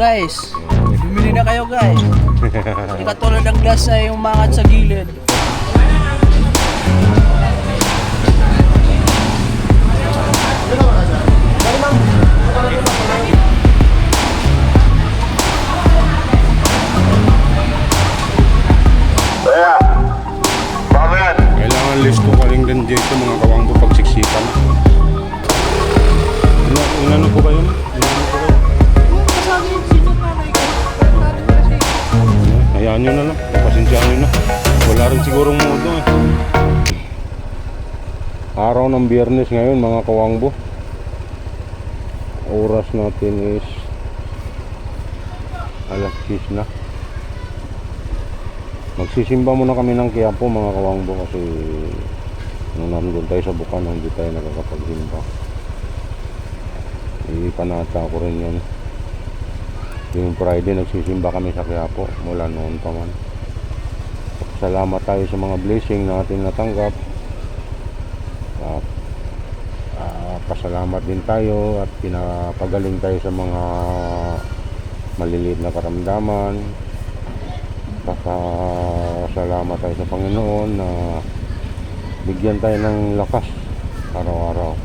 guys. Bumili na kayo guys. Hindi katulad ng glass ay umangat sa gilid. Kailangan listo ka rin din dito mga kawangbo pagsiksikan. Inano po kayo? Hayaan nyo na lang, papasensyaan nyo na. Wala rin sigurong modo eh. Araw ng Biyernes ngayon mga kawangbo. Oras natin is alas 10 na. Magsisimba muna kami ng Quiapo mga kawangbo kasi nung nandun tayo sa Bukana hindi tayo nakakapagsimba. Ipanata ko rin yan. Yung Friday nagsisimba kami sa Quiapo mula noon pa man. Salamat tayo sa mga blessing na ating natanggap. Pasalamat din tayo at pinapagaling tayo sa mga maliliit na karamdaman. Salamat tayo sa Panginoon na bigyan tayo ng lakas araw-araw.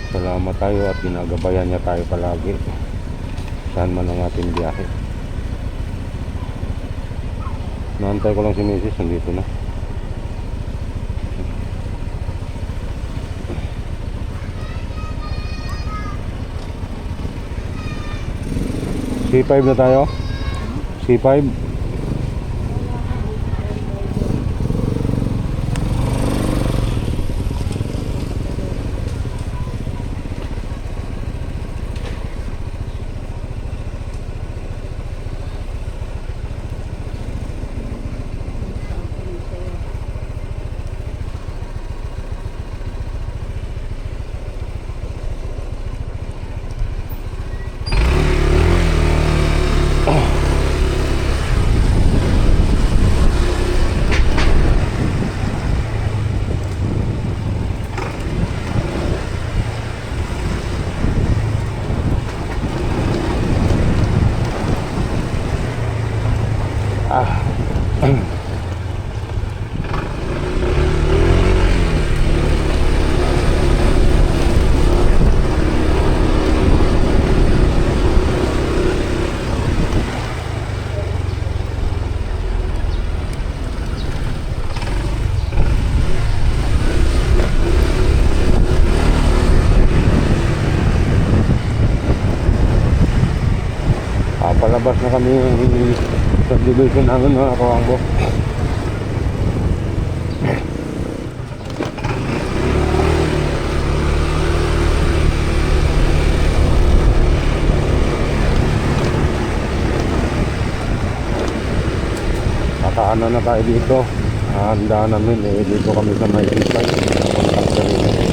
Salamat tayo at ginagabayan niya tayo palagi saan man ang ating biyahe. Naantay ko lang si Mrs. nandito na. C5 na tayo. C5. Palabas na kami sa subdivision namin mga kawangbo. Kakaanan na tayo dito. Handa namin dito kami sa may isay. Kontak na rin.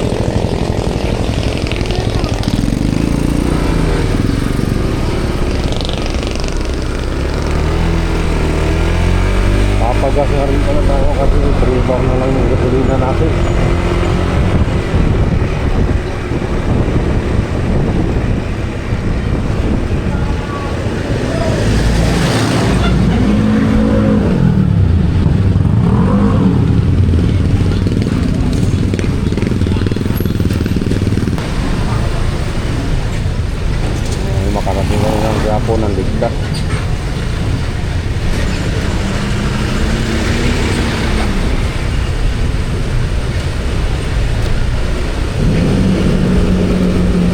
Pagas na rin pala tayo kasi 3 bar na lang yung gasolina natin. Makarating na rin ang Quiapo ng ligtas.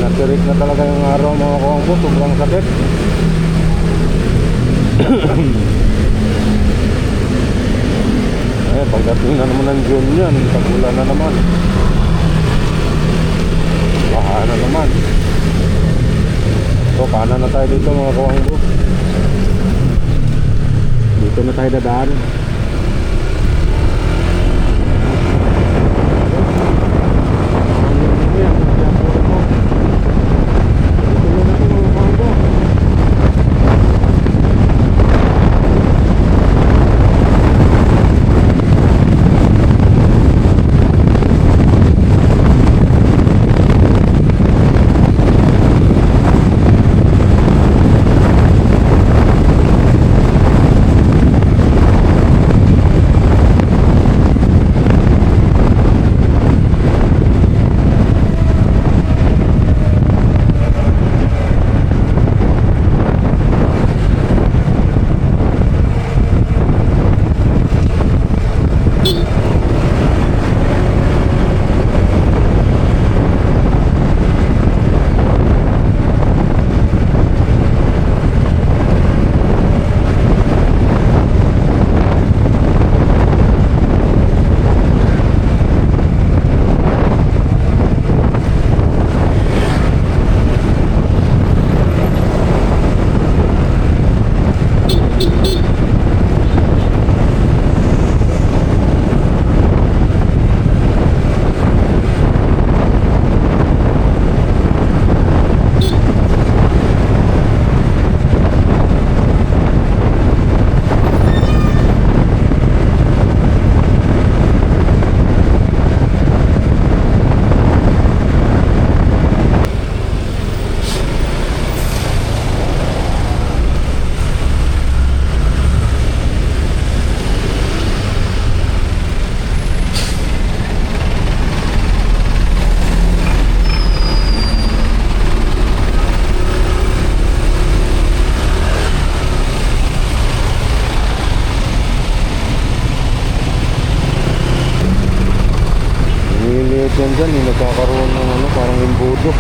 Natirik na talaga yung araw mga kawangbo, sobrang sakit. Pagdating na naman ng June yan, tagulan na naman. Baha na naman. So kanan na tayo dito mga kawangbo. Dito na tayo dadaan. yan dyan, nagkakaroon ng ano, parang imbudo.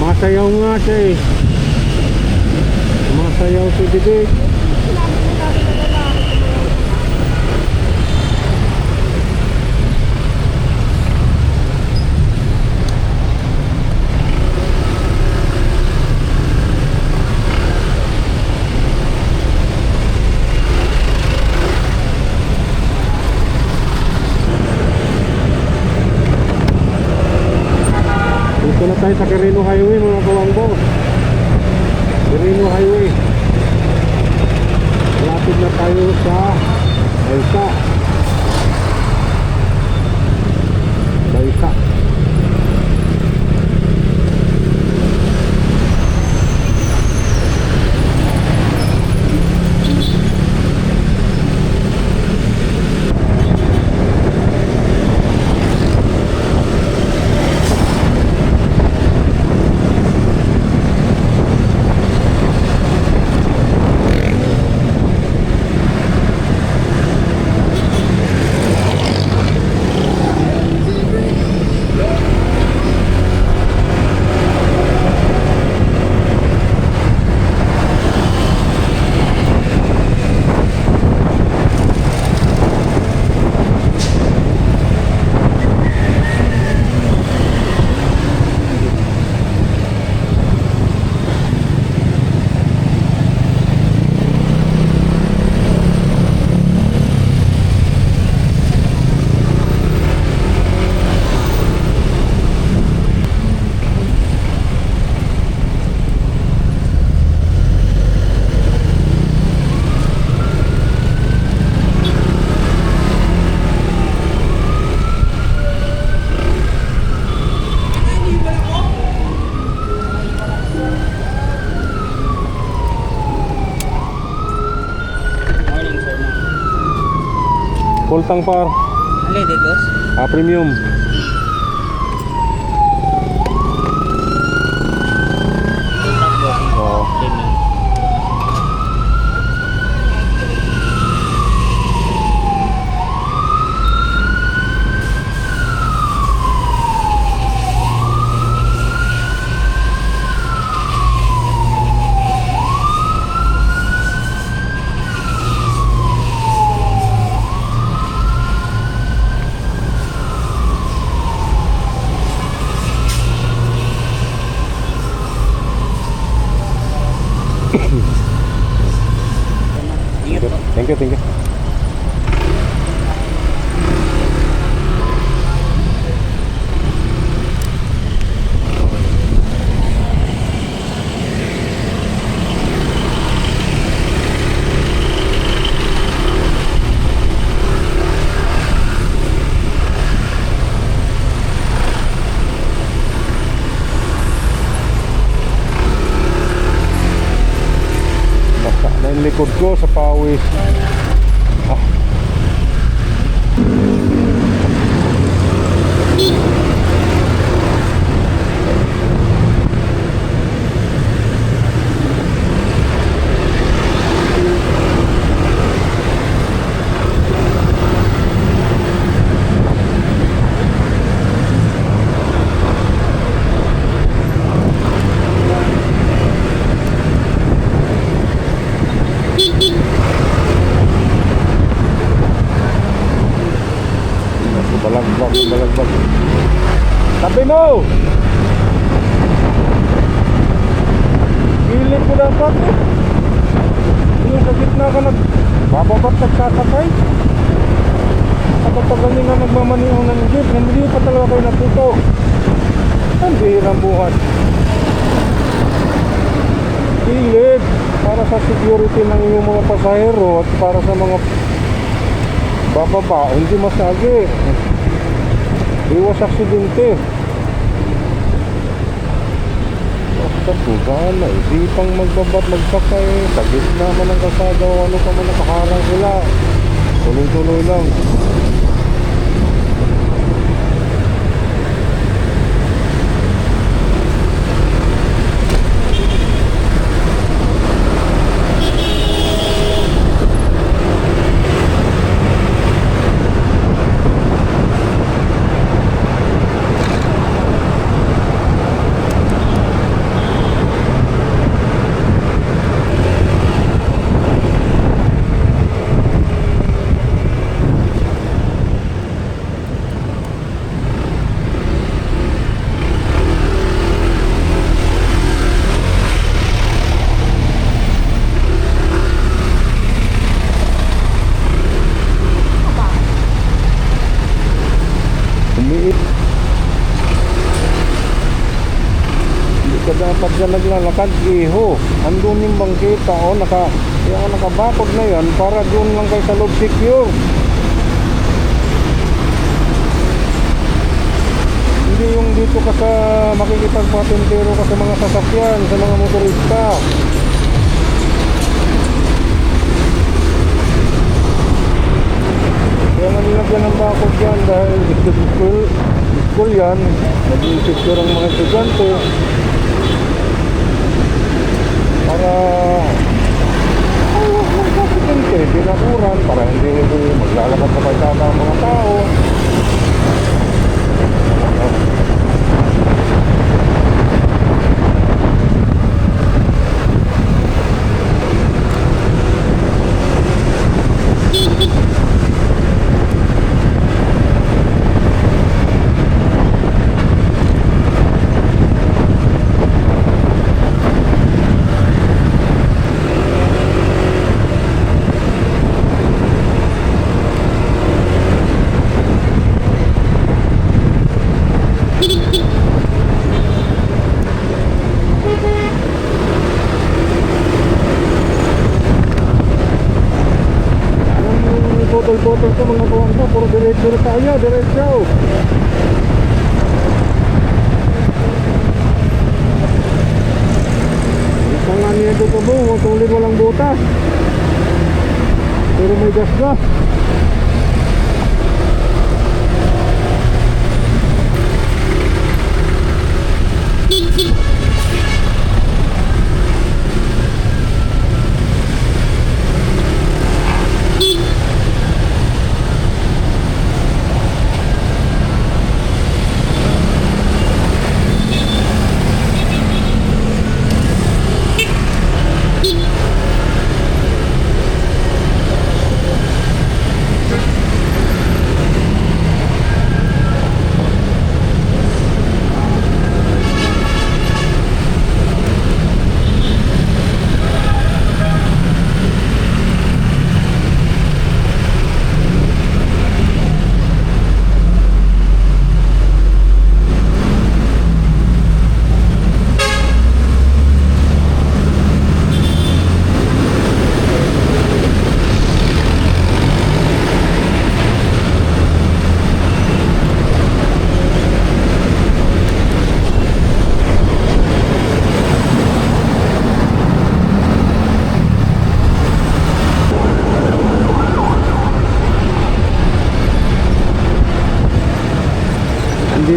Masayaw nga siya eh. Masayaw si Didit. Dito na tayo sa Quirino Highway mga kawangbo. Quirino Highway. Malapit na tayo sa Elsa. Elsa. Full tank par. Unleaded, boss? Premium. Oo. Ingat po. Thank you, thank you. Basta na yung likod ko sa pawis. Ah. Balagbag. Tabi mo! Gilid ko dapat eh. Yung sa gitna ka nagbababat nagsasakay. Kapag ganyan na nagmamaniho ng jeep, hindi pa talaga kayo natuto. Ang bihirang buhat. Gilid para sa security ng inyong mga pasahero at para sa mga bababa, hindi masagi. Iwas aksidente. Basta pugana, hindi pang magbabat, magsakay. Sa gitna man ang kasada o ano pa man nakaharang sila. Tuloy-tuloy lang. Hindi ka dapat dyan naglalakad, iho. Andun yung bangkita, yung nakabakod na yan, para doon lang kayo sa loob secure. Hindi yung dito ka sa makikipagpatintero ka sa mga sasakyan, sa mga motorista. Kaya nga nilagyan ng bakod yan dahil school yan, nag-i-secure ang mga estudyante para magkakitente, dinakuran para hindi maglalakad sa kalsada ang mga tao. Putol-putol ko mga tuwang ko, puro diretso na tayo, diretso. Ito nga niya ito po, tuloy walang butas. Pero may gas-gas.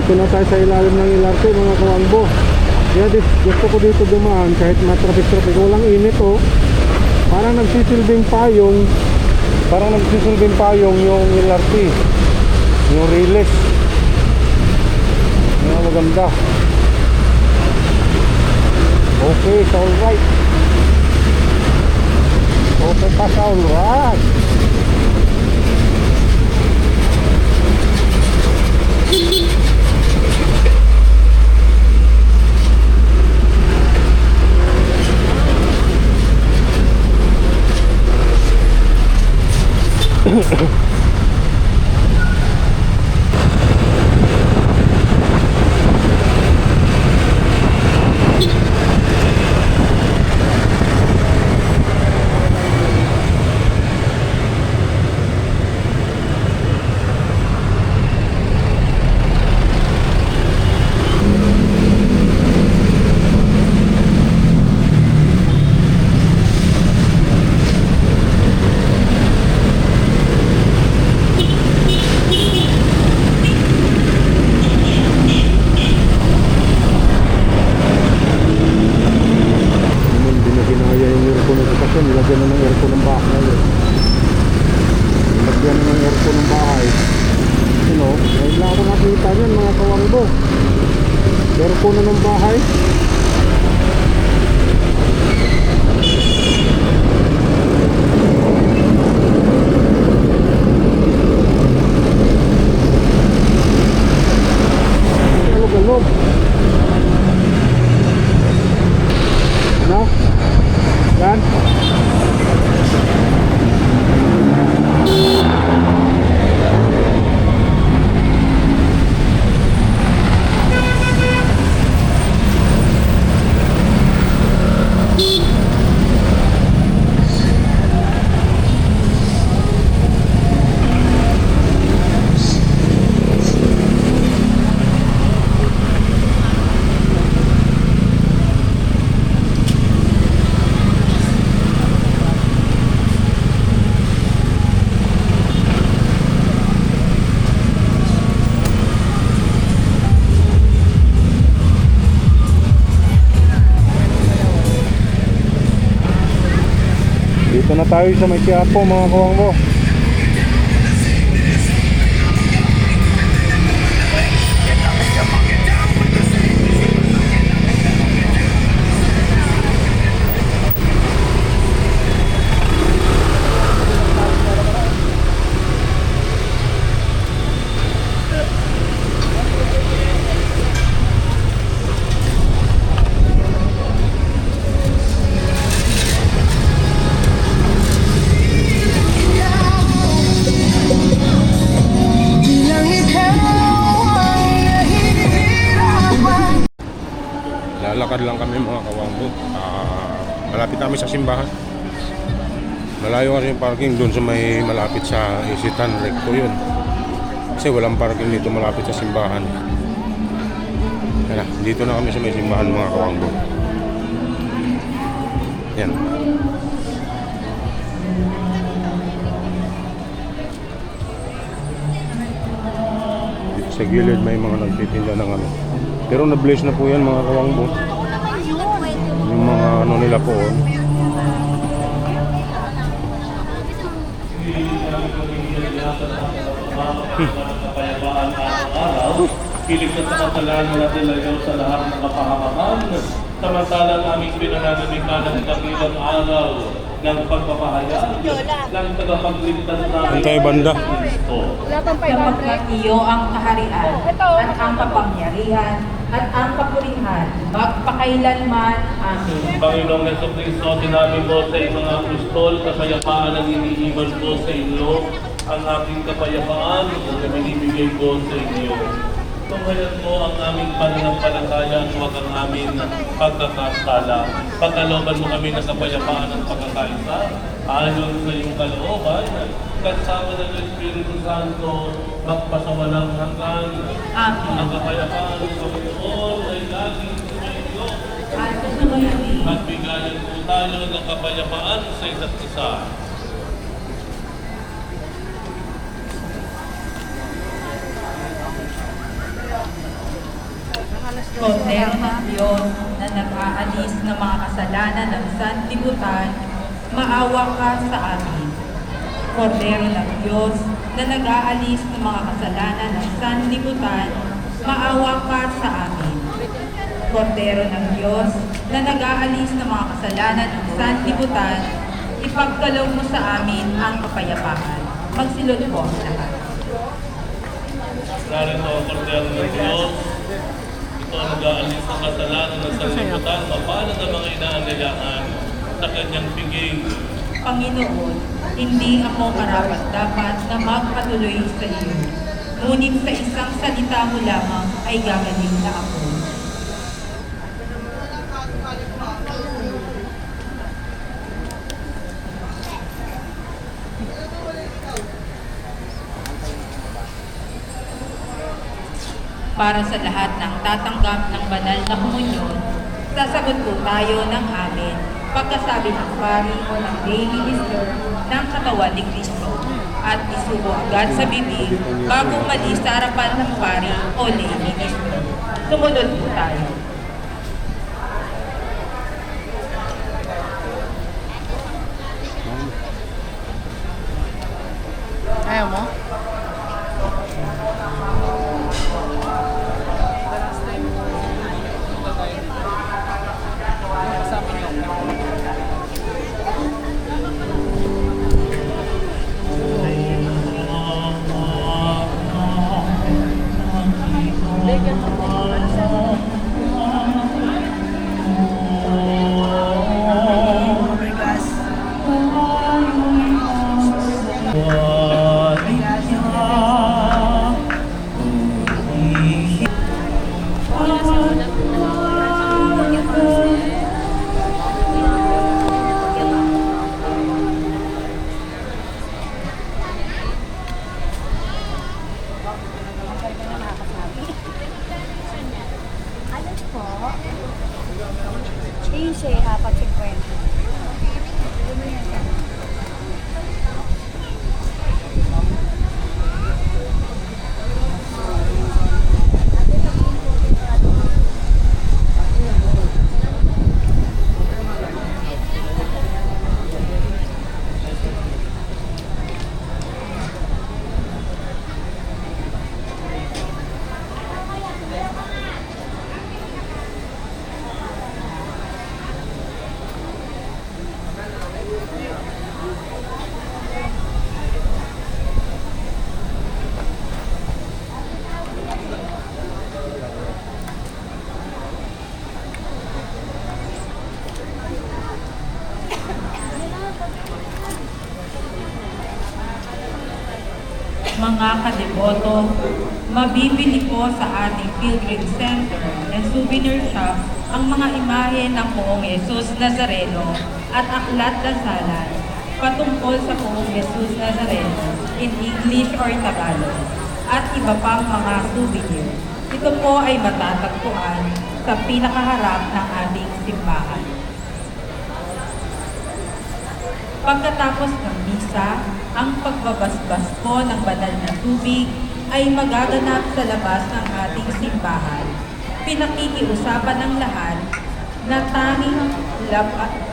Dito na tayo sa ilalim ng LRT mga kawangbo. Kaya gusto ko dito dumaan kahit matraffic-traffic. Walang init oh. Parang nagsisilbing payong yung LRT. Yung riles. Yung maganda. Okay, it's alright. Okay, pass alright. Nilagyan na ng aircon ng bahay. Nilagyan na ng aircon ng bahay. You know, ngayon lang ako nakita niyan mga kawangbo. Aircon na ng bahay. Galog-galog. Ano? Yan. Dito na tayo sa may Quiapo mga kawangbo. Lalakad lang kami mga kawangbo. Malapit kami sa simbahan. Malayo kasi yung parking doon sa may malapit sa Isitan Recto yun. Kasi walang parking dito malapit sa simbahan. Yan na, dito na kami sa may simbahan mga kawangbo. Yan. Dito sa gilid may mga nagtitinda ng ano. Pero na-bless na po yan mga kawangbo. Yung mga ano nila po. Pilig na sakatalaan natin layo sa lahat ng kapahamakan. Samantalang aming pinananamikan ng dakilang araw ng pagpapahayag ng tagapagligtas namin. Antay banda. Sapagkat iyo ang kaharian at ang kapangyarihan at ang kapurihan magpakailanman. Amen. Panginoong Jesucristo, sinabi mo sa mga apostol, kapayapaan ang iniiwan ko sa inyo, ang aking kapayapaan ang binibigay ko sa inyo. Tunghayan mo ang aming pananampalataya at huwag ang aming pagkakasala. Pagkalooban mo kami ng kapayapaan at pagkakaisa, ayon sa iyong kalooban, kasama ng Espiritu Santo, magpasawalang hanggan. Amen. Ang kapayapaan ng Panginoon ay laging sumainyo. At bigayan po tayo ng kapayapaan sa isa't isa. Kordero ng Diyos na nag-aalis ng mga kasalanan ng sanlibutan, maawa ka sa amin. Kordero ng Diyos na nag-aalis ng mga kasalanan ng sanlibutan, maawa ka sa amin. Kordero ng Diyos na nag-aalis ng mga kasalanan ng sanlibutan, ipagkalaw mo sa amin ang kapayapaan. Magsilod po ang lahat. Narito ang Kordero ng Diyos. Ito ang nag-aalis ng kasalanan ng sanlibutan, mapalad ang mga inaanyayahan sa kanyang piging. Panginoon, hindi ako karapat-dapat na magpatuloy sa iyo. Ngunit sa isang salita mo lamang ay gagaling na ako. Para sa lahat ng tatanggap ng banal na komunyon, sasagot po tayo ng amin pagkasabi ng pari o ng lay minister ng katawan ni Kristo at isubo agad sa bibig bago umalis sa harapan ng pari o lay minister. Sumunod po tayo. Ayaw mo? Ano po? Yung siya, apat 50. Mga kadeboto, mabibili po sa ating Pilgrim Center and Souvenir Shop ang mga imahe ng Poong Jesus Nazareno at aklat dasalan patungkol sa Poong Jesus Nazareno in English or Tagalog at iba pang mga souvenir. Ito po ay matatagpuan sa pinakaharap ng ating simbahan. Pagkatapos ng misa, ang pagbabasbas po ng banal na tubig ay magaganap sa labas ng ating simbahan. Pinakikiusapan ng lahat na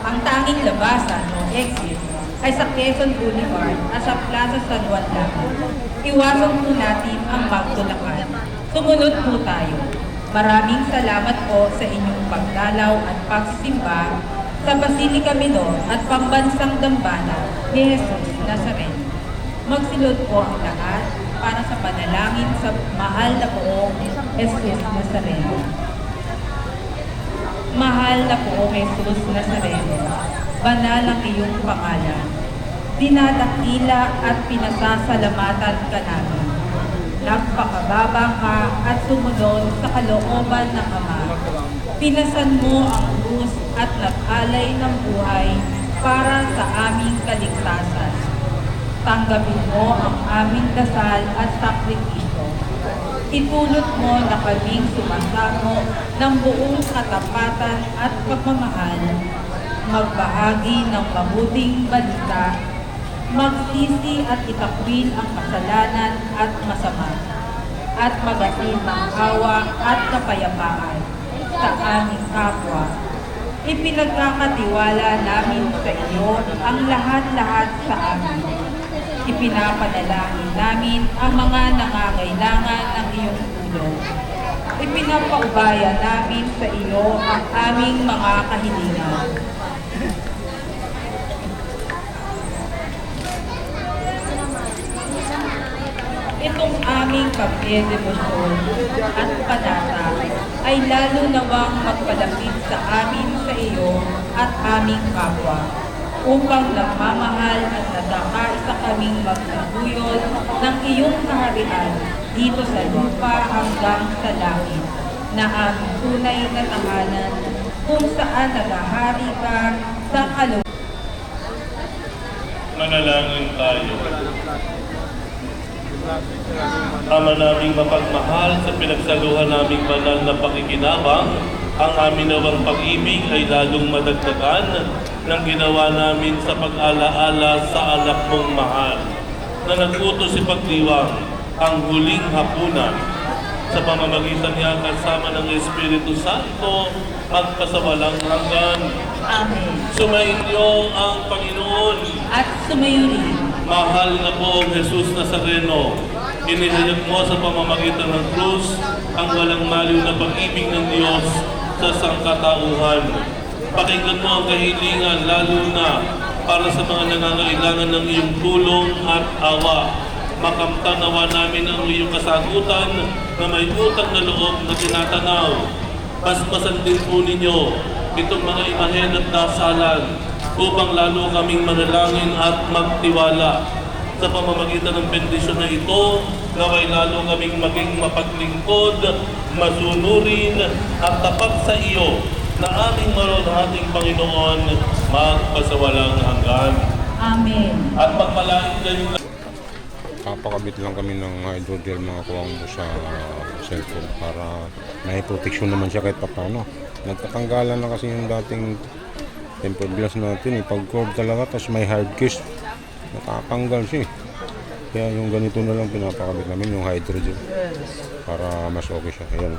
ang tanging labasan o exit ay sa Quezon Boulevard at sa Plaza San Juan lamang. Iwasan po natin ang magtulakan. Sumunod po tayo. Maraming salamat po sa inyong pagdalaw at pagsisimba sa Basilica Minor at Pambansang Dambana ni Jesus Nazareno. Magsilod po ang lahat para sa panalangin sa mahal na Poong Jesus Nazareno. Mahal na Poong Jesus Nazareno, banal ang iyong pangalan. Dinadakila at pinasasalamatan ka namin. Nagpakababa ka at sumunod sa kalooban ng Ama. Pinasan mo ang krus at nag-alay ng buhay para sa aming kaligtasan. Tanggapin mo ang aming dasal at sakripisyo. Itulot mo na kaming sumasamo ng buong katapatan at pagmamahal, magbahagi ng mabuting balita, magsisi at itakwil ang kasalanan at masama, at magasin ng awa at kapayapaan. aming kapwa. Ipinagkakatiwala namin sa iyo ang lahat-lahat sa amin. Ipinapanalangin namin ang mga nangangailangan ng iyong tulong. Ipinapaubaya namin sa iyo ang aming mga kahilingan. Itong aming pagdedebosyon at panata ay lalo nawang magpalapit sa amin sa iyo at aming kapwa, upang nagmamahal at nagkakaisa kaming magsaguyod ng iyong kaharian dito sa lupa hanggang sa langit, na aming tunay na tahanan kung saan naghahari ka sa kalooban. Manalangin tayo. Ama naming mapagmahal, sa pinagsaluhan naming banal na pakikinabang, ang amin nawang pag-ibig ay lalong madagdagan ng ginawa namin sa pag-alaala sa anak mong mahal, na nag-utos si Pagdiwang ang huling hapunan sa pamamagitan niya kasama ng Espiritu Santo magpasawalang hanggan. Amen. Sumainyo ang Panginoon. At sumayo rin. Mahal na poong Jesus Nazareno, inihayag mo sa pamamagitan ng krus ang walang maliw na pag-ibig ng Diyos sa sangkatauhan. Pakinggan mo ang kahilingan, lalo na para sa mga nangangailangan ng iyong tulong at awa. Makamtan nawa namin ang iyong kasagutan na may utang na loob na tinatanaw. Basbasan din po ninyo itong mga imahen at dasalan upang lalo kaming manalangin at magtiwala sa pamamagitan ng bendisyon na ito, naway lalo kaming maging mapaglingkod, masunurin at tapat sa iyo na aming maralhating Panginoon magpasawalang hanggan. Amen. At magpalain kayo. Papakabit lang kami ng hydrogel mga kuwang sa cellphone para may protection naman siya kahit papano. Nagtatanggalan na kasi yung dating tempered glass natin pag cord talaga, tapos may hard case, nakakanggal siya kaya yung ganito na lang pinapakabit namin, yung hydrogel, para mas okay siya. Ayan.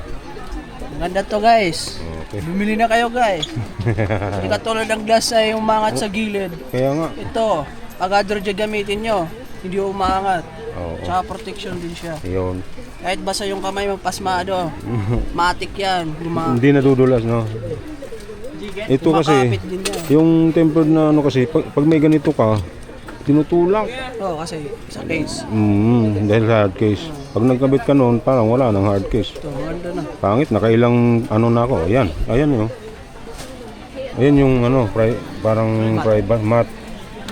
Ganda to guys. Okay. Bumili na kayo guys. Hindi katulad ng glass ay umangat sa gilid. Kaya nga. Ito, pag hydrogen gamitin nyo, hindi umangat. Oo. Tsaka protection din siya. Yun. Kahit basa yung kamay mo, pasmado. Matik yan. Hindi nadudulas, no? Ito kasi, Kumakapit din yan. yung tempered na ano kasi, pag may ganito ka, tinutulak. Oo, kasi sa case. Dahil sa hard case. Pag nagkabit ka noon, parang wala ng hard case. Ito, ganda na. Pangit, nakailang ano na ako. Ayan, ayan yun. Ayan yung ano, parang private mat.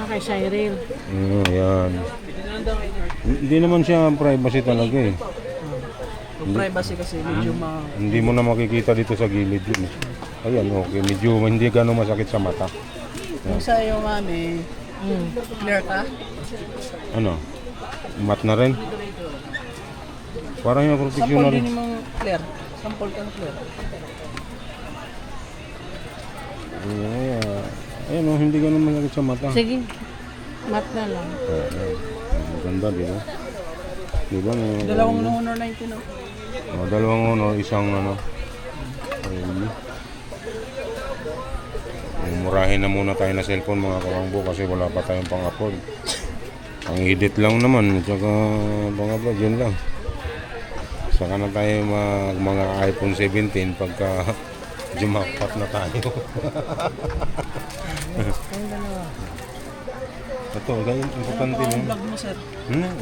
Okay, Cyril. Ayan. Hindi naman siya privacy talaga eh. Yung privacy kasi medyo Hindi mo na makikita dito sa gilid yun eh. Ayan, okay. Medyo hindi gano'ng masakit sa mata. Yung sa iyo, mami, clear ka? Ano? Mat na rin? Parang yung protection na Sample rin. din mong clear. Sample kang clear. Ayan oh, hindi gano'ng masakit sa mata. Sige, mat na lang. Ganda, di ba? Di ba? Dalawang honor 19, no? Dalawang honor, isang ano. Ayun. Murahin na muna tayo na cellphone mga kawangbo kasi wala pa tayong pang-upload. Ang edit lang naman, tsaka pang-upload, yun lang. Saka na tayo mga iPhone 17 pagka jumakpat na tayo. Ito, ganyan, importante Ano yun. vlog mo, sir?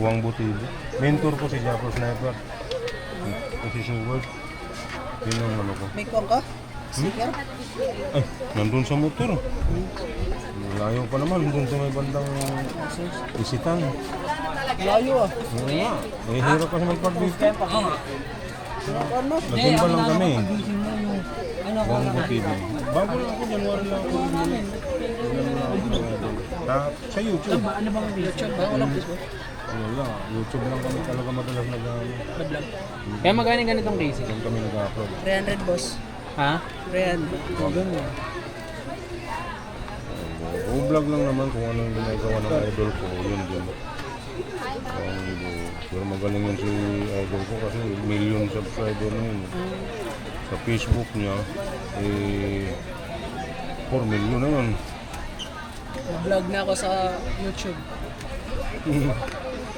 Uwang TV. Mentor ko si Japo Sniper. Kasi Seward. Yun ang ano ko. May kuwang ka? Sticker? Ay, nandun sa motor. Layo pa naman, nandun sa may bandang isitan. Layo ah. Oo nga. Eh, hirap kasi magpark dito. Ano? Nagsimba lang kami. Bongo TV. Bago lang ako, January lang ako. Sa YouTube. Ano bang YouTube ba? Walang Facebook? Wala, YouTube lang kami talaga madalas Nag-vlog. Kaya magkano ganitong casing? Doon kami nag-upload. 300 boss. Ha? 300. Vlog lang naman kung ano yung ginagawa ng idol ko, yun din. Pero magaling yun si idol ko kasi million subscriber na yun. Sa Facebook niya, eh, 4 million na yun. Vlog na ako sa YouTube.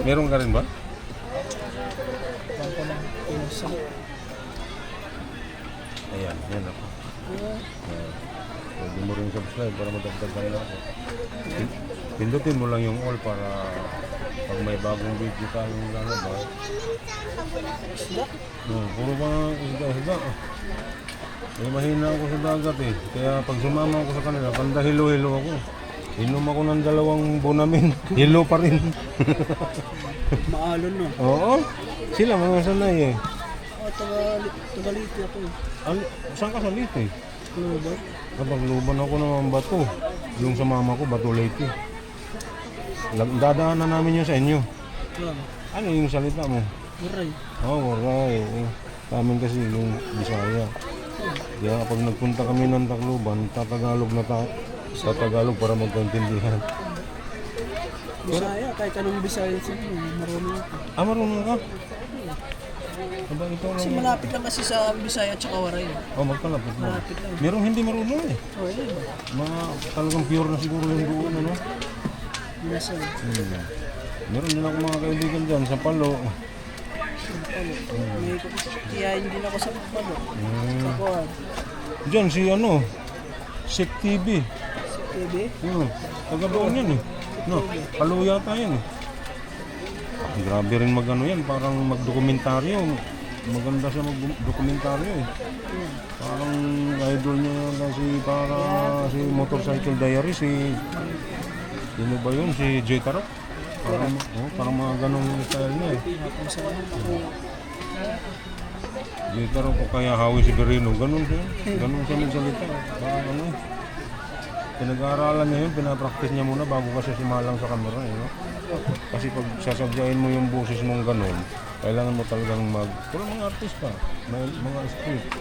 Meron ka rin ba? Bang ko lang. Pinusa. Ayan, yan ako. Pwede mo rin subscribe para madagdagan na ako. Pindutin mo lang yung all para pag may bagong video tayong lalabas. Puro pa isda. Eh, mahina ako sa dagat eh. Kaya pag sumama ako sa kanila, kanda hilo-hilo ako. Inom ako ng 2 bonamin. Hilo pa rin. Maalon no. Oo. Sila mga sanay eh. Oh, tagaliti ako eh. Saan ka sa Leyte? Ano ba? Kapag luban ako ng bato, yung sa mama ko, Bato Leyte. Dadaanan namin yun sa inyo. Lang. Ano yung salita mo? Waray. Waray. Sa amin kasi yung Bisaya. Kaya kapag nagpunta kami ng Tacloban, tatagalog na tatagalog para magkaintindihan. Bisaya, kahit anong Bisaya siya, marunong ako. Marunong ka? Aba, ito Kasi lang. malapit lang kasi sa Bisaya at saka Waray. Magkalapit mo. Malapit lang. Merong hindi marunong eh. Oh, yun ba? Mga talagang pure na siguro yung doon, ano? Minsan. Meron din ako mga kaibigan dyan sa Palo. May kiyain din ako sa Palo. Sa Kuwan. Diyan si ano, Sek TV. Sa TV. Taga doon yan eh. No, Palo yata yan eh. Grabe rin mag-ano yan, parang mag-dokumentaryo. Maganda siya mag-dokumentaryo eh. Parang idol niya na si Motorcycle Diary, sino ba yun? Si J. Tarot? Parang mga ganong style niya eh. J. Tarot o kaya Howie Severino, ganun siya magsalita. Parang ano eh. Pinag-aaralan niya yun, pinapractice niya muna bago kasi simalang sa camera eh. No? Kasi pag sasadyain mo yung boses mong ganun, kailangan mo talagang kung mga artista, may mga script.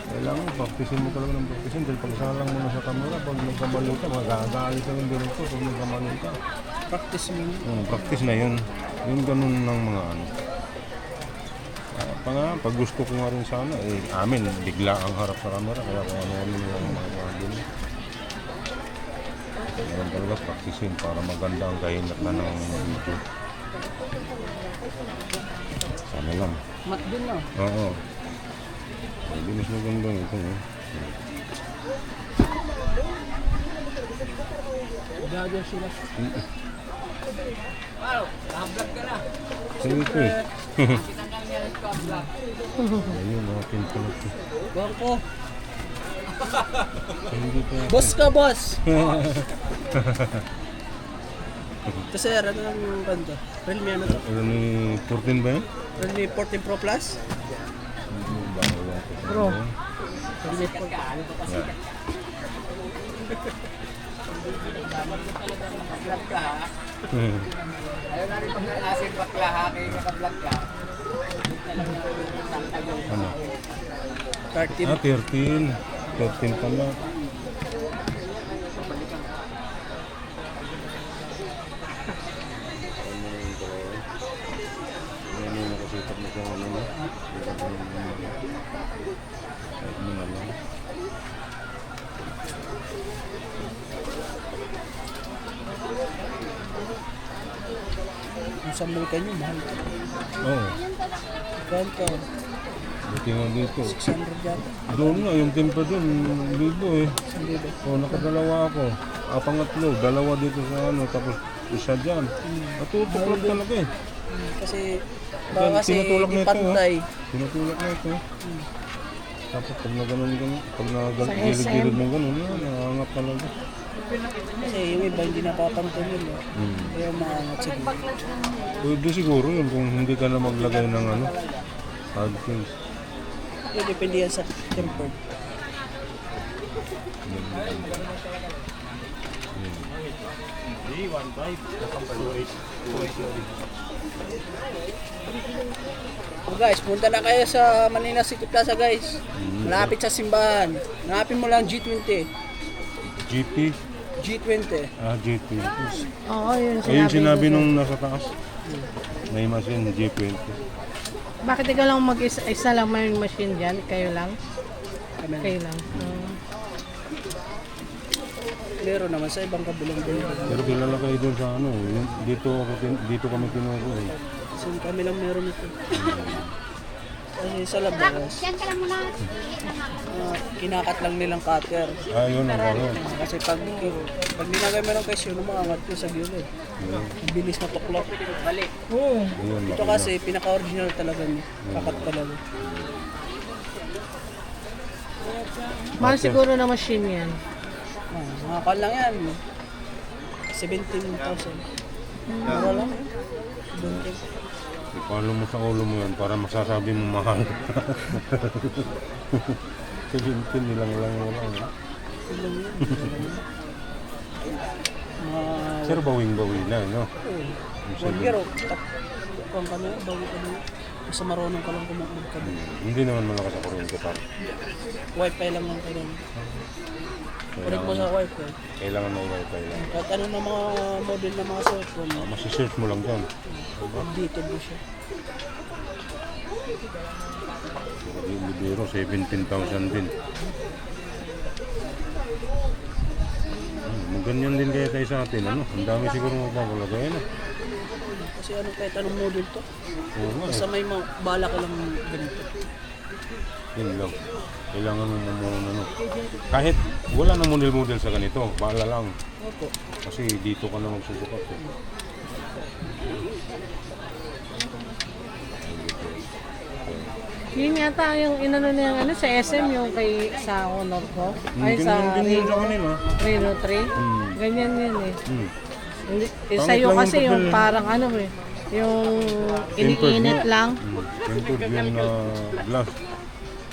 Kailangan practicein mo talaga ng practicein dahil pag salang mo na sa camera, pag nagkamali ka, magagalit ka yung director pag nagkamali ka. Practice mo. Practice na yun. Yung ganun ng mga ano. Pag gusto ko nga rin sana, amin, bigla ang harap sa camera, kaya kung ano yung mga ganun. Meron talaga practicein para maganda ang kahinat na ng video. Sana lang. Mat din no. Oo. Hindi mas maganda ito. Gago sila. Naka-vlog ka na. Sa ito eh. Ayun, akin pala ito. Bangko. Hindi pa. Boss ka, boss! Ito sir, ano ang banda? Realme ano to? Ano ni 14 ba yan? Realme 14 Pro Plus? Bro. Realme 14. Ayaw na rin pag nalasin bakla ha, kaya naka-vlog ka. Ano? 13. 13. 13 pala. Ano yung nakasitap mo sa ano na? Kahit mo na lang. Kung sa Amerika nyo, mahal ka. Oo. Ganto, Buti nga dito. 600 yata. Doon nga, yung timpa doon, libo eh. 1,000. O, nakadalawa ako. Pangatlo, dalawa dito sa ano, tapos isa dyan. Natutok lang talaga eh. Kasi, baka kasi Tinutulak di na ito, pantay. Tinutulak na ito. Tapos pag naganon ganun, pag nagilid-gilid mo ganun, nangangat talaga. Kasi yung iba hindi napapantay yun. Kaya maangat siguro. Pwede siguro yun kung hindi ka na maglagay ng ano, hard case. Yun, depende yan sa tempered. So guys, punta na kayo sa Manila City Plaza guys. Malapit sa simbahan. Hanapin mo lang G20. GP? G20. GP. Oo, yun Ayun sinabi sinabi ko. nung nasa taas. May machine, G20. Bakit ikaw lang mag-isa lang may machine dyan? Kayo lang? kami. Okay lang. Meron naman sa ibang kabilang-bilang. Pero kilala kayo doon sa ano, dito kami tinuko eh. Kasi kami lang meron ito. Kasi sa labas, Yan ka lang muna. kinakat lang nilang cutter. Yun ang karon. Kasi pag dinagay mo ng kesyo, umangat ko sa gilid. Ang bilis na tuklok. Balik. Oo. Ayun, Ito kasi, pinaka-original talaga niya. Kakat talaga. Mahal siguro na machine yan. Mga kan lang yan. 17,000. Mura lang eh. 17. Ipalo mo sa ulo mo yan para masasabi mo mahal. 17 nilang lang wala. Sir, bawing-bawi na, no? Pero, kung kami, bawi kami. Basta marunong ka lang kumakbog kami. Hindi naman malakas sa kuryente pa. Wifi lang lang kayo. Connect mo sa wifi. Kailangan may wifi lang. Kahit ano na mga model na mga cellphone, Masisearch mo lang dyan. updated mo siya. Yung libero, 17,000 din. Ganyan din kaya tayo sa atin, ano? Ang dami siguro magpapalagay, ano? Kasi ano kahit anong model to. Oo nga, Basta may bala ka lang ganito. yun lang. Kailangan mo muna, ano? Kahit wala na model-model sa ganito, bahala lang. Opo. Kasi dito ka na magsusukat, eh. Yun yata yung inano niya ano sa SM yung kay sa Honor ko. Ay sa Ganyan din yun sa kanila. Reno 3. Ganyan yun eh. Hindi, Pangit sa'yo lang kasi yung yung pagbil- parang ano eh. Yung iniinit lang. Tempered yan na glass.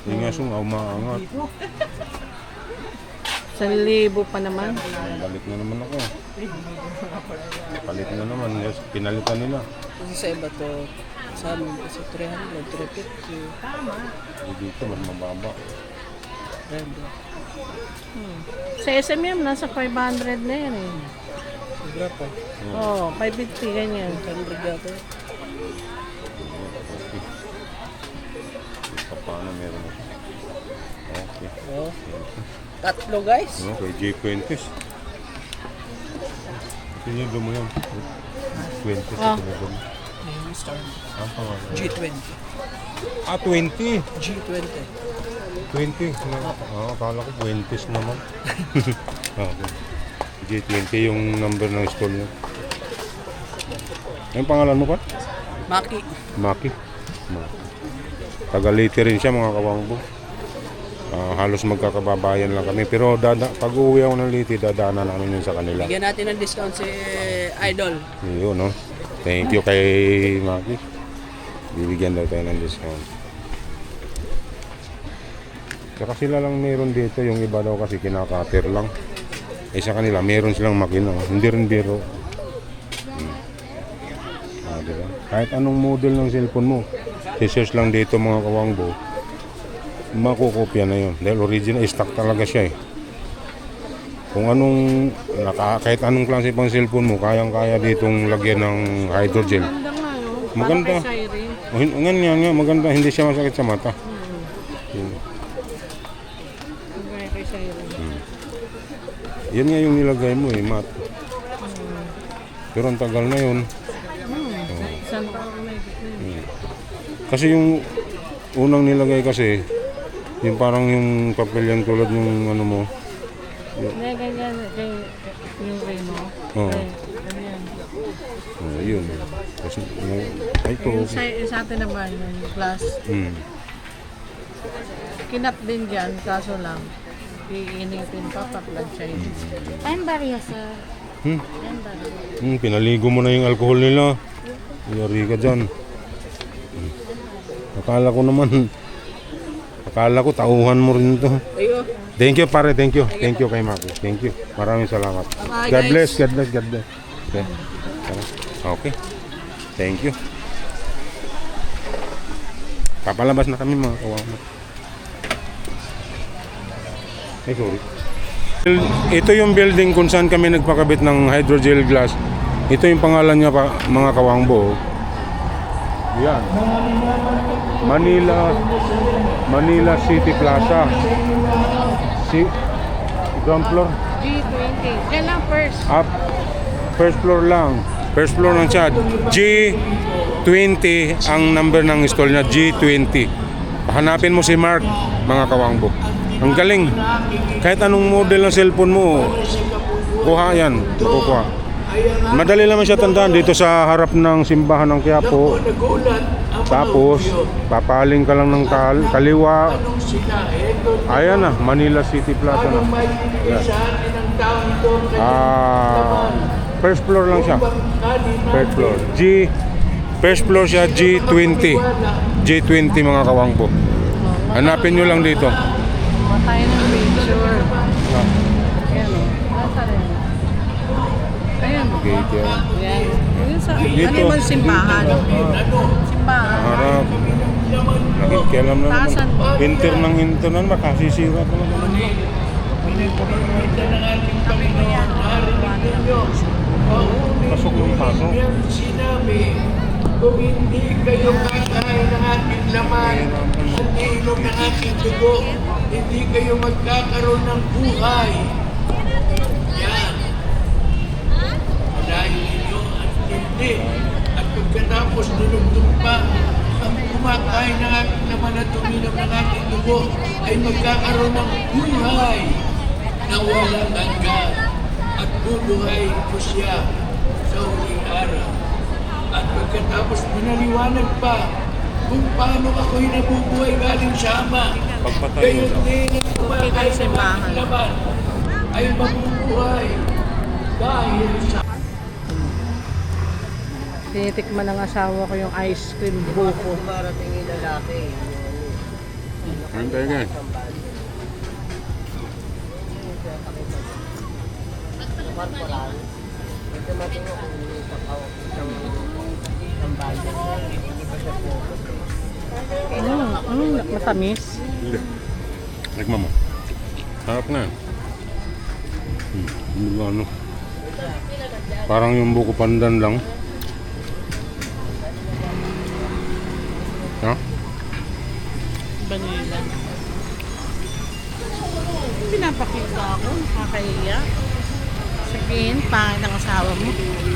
Yung nga sung, umaangat. 1,000 pa naman. Balik na naman ako. Palit na naman. Yes, pinalitan nila. Kasi sa iba to, sa amin kasi 300, 350. Dito mas mababa. Ganda. Sa SMM nasa 500 na yan eh. Sobra pa. Oo, 550 ganyan. 100 yata. Paano meron na. Okay. Oh. Tatlo guys. Okay, J20s. Sinilo mo yan. 20s. Ah. Sinilo mo. Ang pangalan. G20. 20. G20. 20. Akala ko 20s naman. Okay. J20 yung number ng stall niya. Yung pangalan mo pa? Maki. Maki. Taga-Leyte rin siya mga kawangbo. Halos magkakababayan lang kami. Pero pag uwi ako ng Leyte, dadaanan namin yun sa kanila. Bigyan natin ng discount si Idol. Yun, no? Thank you kay Maki. Bibigyan daw tayo ng discount. Saka sila lang meron dito. Yung iba daw kasi kinakater lang. Sa kanila, meron silang makina. Hindi rin biro. Diba? Kahit anong model ng cellphone mo, search lang dito mga kawangbo, makukopya na yun. Dahil original, stock talaga siya eh. Kung anong, kahit anong klase pang cellphone mo, kayang-kaya ditong lagyan ng hydrogel. Maganda nga yun. Maganda. Parang kay Siren. Nga, maganda. Hindi siya masakit sa mata. Yun. Maganda kay Siren. Yan nga yung nilagay mo eh, mat. Pero ang tagal na yun. Isang taon na yun. Kasi yung unang nilagay kasi, yung parang yung papel yan tulad yung ano mo. Hindi, ganyan. Yung Reno. Oo. Ganyan. Yun. Kasi, ay ito. Yung sa atin naman, yung glass. Kinap din dyan, kaso lang. Iinitin pa, pa-plug siya yun. I'm barya, sir. Hmm? I'm barya. Pinaligo mo na yung alcohol nila. Yari ka dyan. Akala ko tauhan mo rin ito. Ayo. Thank you pare, thank you. Thank you kay Maki. Thank you. Maraming salamat. Bye, God bless, guys. God bless, God bless. Okay. Okay. Thank you. Papalabas na kami mga kawawa. Ay, sorry. Ito yung building kung saan kami nagpakabit ng hydrogel glass. Ito yung pangalan niya pa, mga kawangbo. Yan. Manila City Plaza. Si ground floor. G20. Yan lang first. Up. First floor lang. First floor lang siya. G20 ang number ng stall niya. G20. Hanapin mo si Mark, mga kawangbo. Ang galing. Kahit anong model ng cellphone mo, kuha yan. Makukuha. Madali naman siya tandaan dito sa harap ng simbahan ng Quiapo. Tapos, papaling ka lang ng kaliwa. Ayan na, Manila City Plaza na. Yan. First floor lang siya. First floor. First floor siya, G20. G20 mga kawangbo. Hanapin nyo lang dito. Tayo ng picture. Ayan o. Nasa rin. Ayan o. Gate yan. Yan. Yun sa, Dito. ano yung simbahan? Simbahan. Harap. Nakikialam na naman. Tasan. Hinter ng hintunan, makasisira talaga naman. Pasok ng pasok. Sinabi, kung hindi kayo kakain ng aking laman at iinom ng aking dugo, hindi kayo magkakaroon ng buhay. Yan. Dahil ninyo at hindi. At pagkatapos nilugtong pa, ang kumakain ng aking laman at uminom ng aking dugo ay magkakaroon ng buhay na walang hanggan. At bubuhay ko siya sa huling araw. At pagkatapos pinaliwanag pa kung paano ako'y nabubuhay galing sa Ama. Gayon din ang kumakain ng aking laman ay mabubuhay dahil sa Tinitikman ng asawa ko yung ice cream buko. Marating yung lalaki. Ayun tayo guys. Ito natin yung isang bayan. Hindi pa siya focus. Matamis. Hindi. Nagmam mo. Harap na. Hindi ba ano. Parang yung buko pandan lang. Ha? Vanilla. Pinapakita ako. Nakakahiya. Sabihin, pangit ang asawa mo.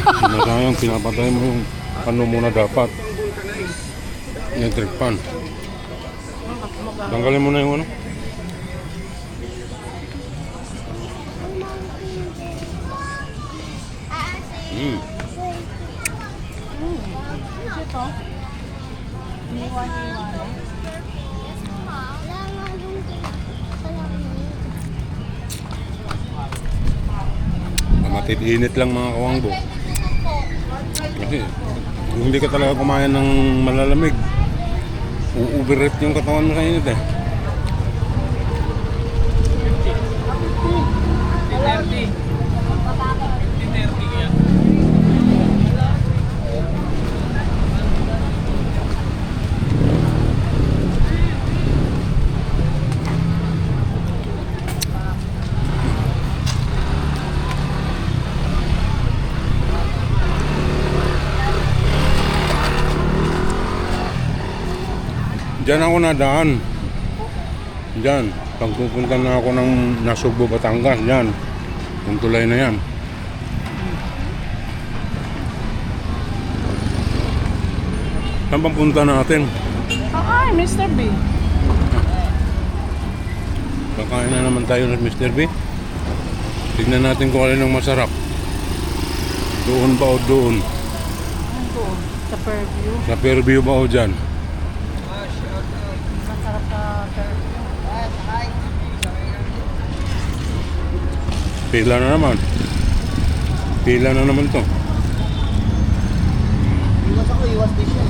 Sinasayang pinapatay mo yung ano muna dapat. Electric pan. Tanggalin mo na yung ano. Mamatid init lang mga kawangbo. Kasi kung hindi ka talaga kumain ng malalamig, u-overheat yung katawan mo sa init eh. Diyan ako nadaan. Diyan. Pagpupunta na ako ng Nasugbo, Batangas. Diyan. Yung tulay na yan. Saan bang punta natin? Ay, Mr. B. Kakain na naman tayo ng Mr. B. Tignan natin kung alin ang masarap. Doon ba o doon? Doon, sa Fairview. Sa Fairview ba o dyan? Masarap sa Fairview. Pila na naman. Pila na naman to. Iwas ako, iwas din siya.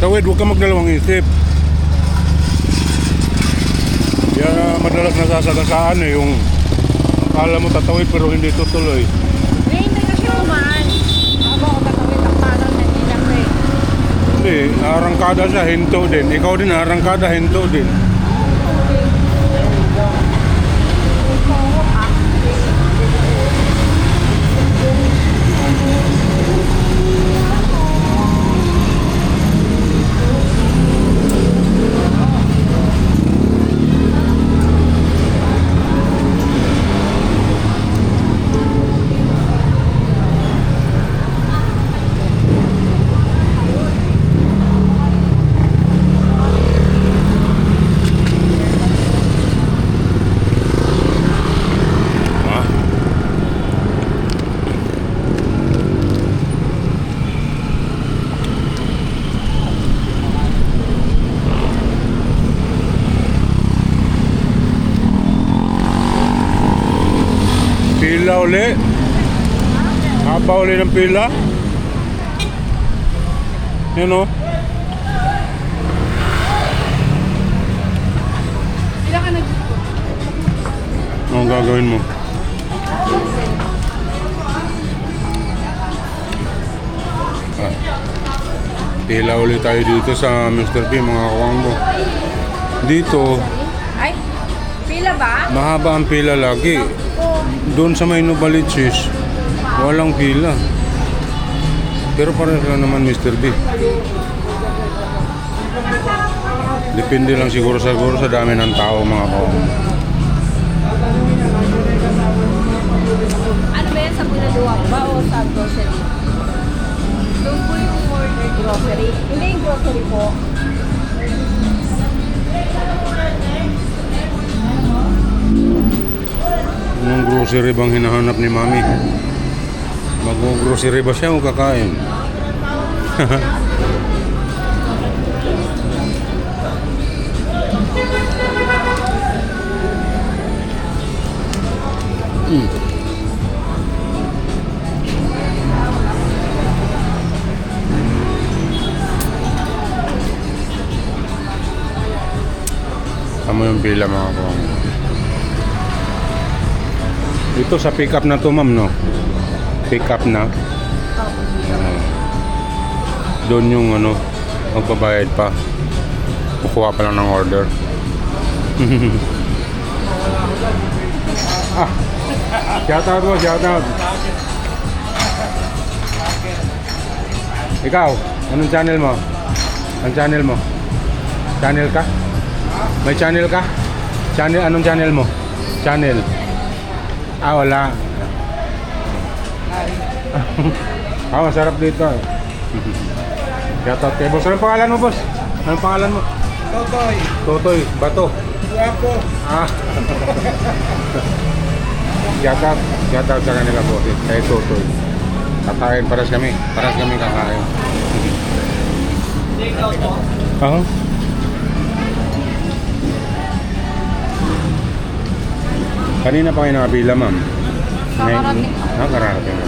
Tawid, huwag ka magdalawang isip. Yan madalas nasasagasaan eh, yung akala mo tatawid pero hindi tutuloy. Hindi kasi kumain. Ako ako tatawid ang parang nandilang eh. Hindi, arangkada siya, hinto din. Ikaw din, arangkada, hinto din. uli. Haba uli ng pila. Yan o. Anong gagawin mo? Pila ulit tayo dito sa Mr. P, mga kawangbo. Dito, Ay, pila ba? mahaba ang pila lagi. Doon sa may Novaliches, walang pila. Pero parang lang naman Mr. B. Depende lang siguro sa dami ng tao, mga kawangbo. Ano ba yan, sa Bulaluwang ba o sa grocery? Doon po yung order grocery. Hindi yung grocery po. Anong grocery bang hinahanap ni Mami? Mag-grocery ba siya o kakain? Tama yung pila, mga kawangbo. Ito sa pick up na to, ma'am, no? Pick up na. Doon yung ano, magbabayad pa. Kukuha pa lang ng order. Shout out mo, shout out. Ikaw, anong channel mo? Anong channel mo? Channel ka? May channel ka? Channel, anong channel mo? Channel. Wala. Masarap dito. Shoutout kay boss. Anong pangalan mo, boss? Anong pangalan mo? Totoy. Totoy, Bato. Guwapo. Shoutout sa kanila, boss. Kay Totoy. Kakain, paras kami kakain. Kanina pa kayo nakapila, ma'am? Nakarating.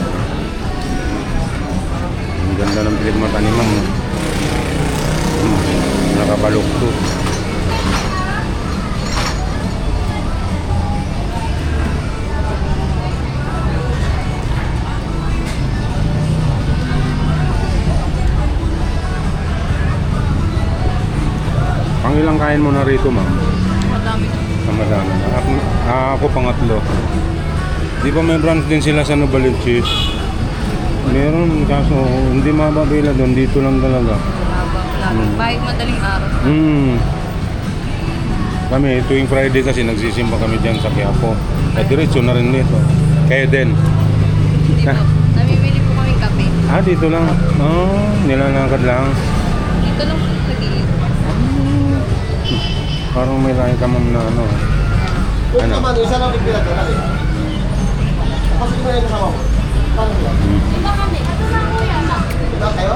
Ang ganda ng pilig mata ni ma'am. Nakabalukto. Pangilang kain mo na rito, ma'am? Madami. Ako pangatlo. Di ba may branch din sila sa Novaliches? Meron, kaso hindi mababila doon. Dito lang talaga. Kahit madaling araw. Kami, tuwing Friday kasi nagsisimba kami dyan sa Quiapo. Diretso na rin dito. Kayo din. Hindi po. Namimili po kaming kape. Dito lang. Nilalakad lang. Dito lang po sa gilid. Parang may lahi ka, ma'am, na ano. Kung naman, isa lang rin pinag natin. Kapag mo yan kasama ko. Paano yan? Iba kami. Ito na ako yan. Iba kayo?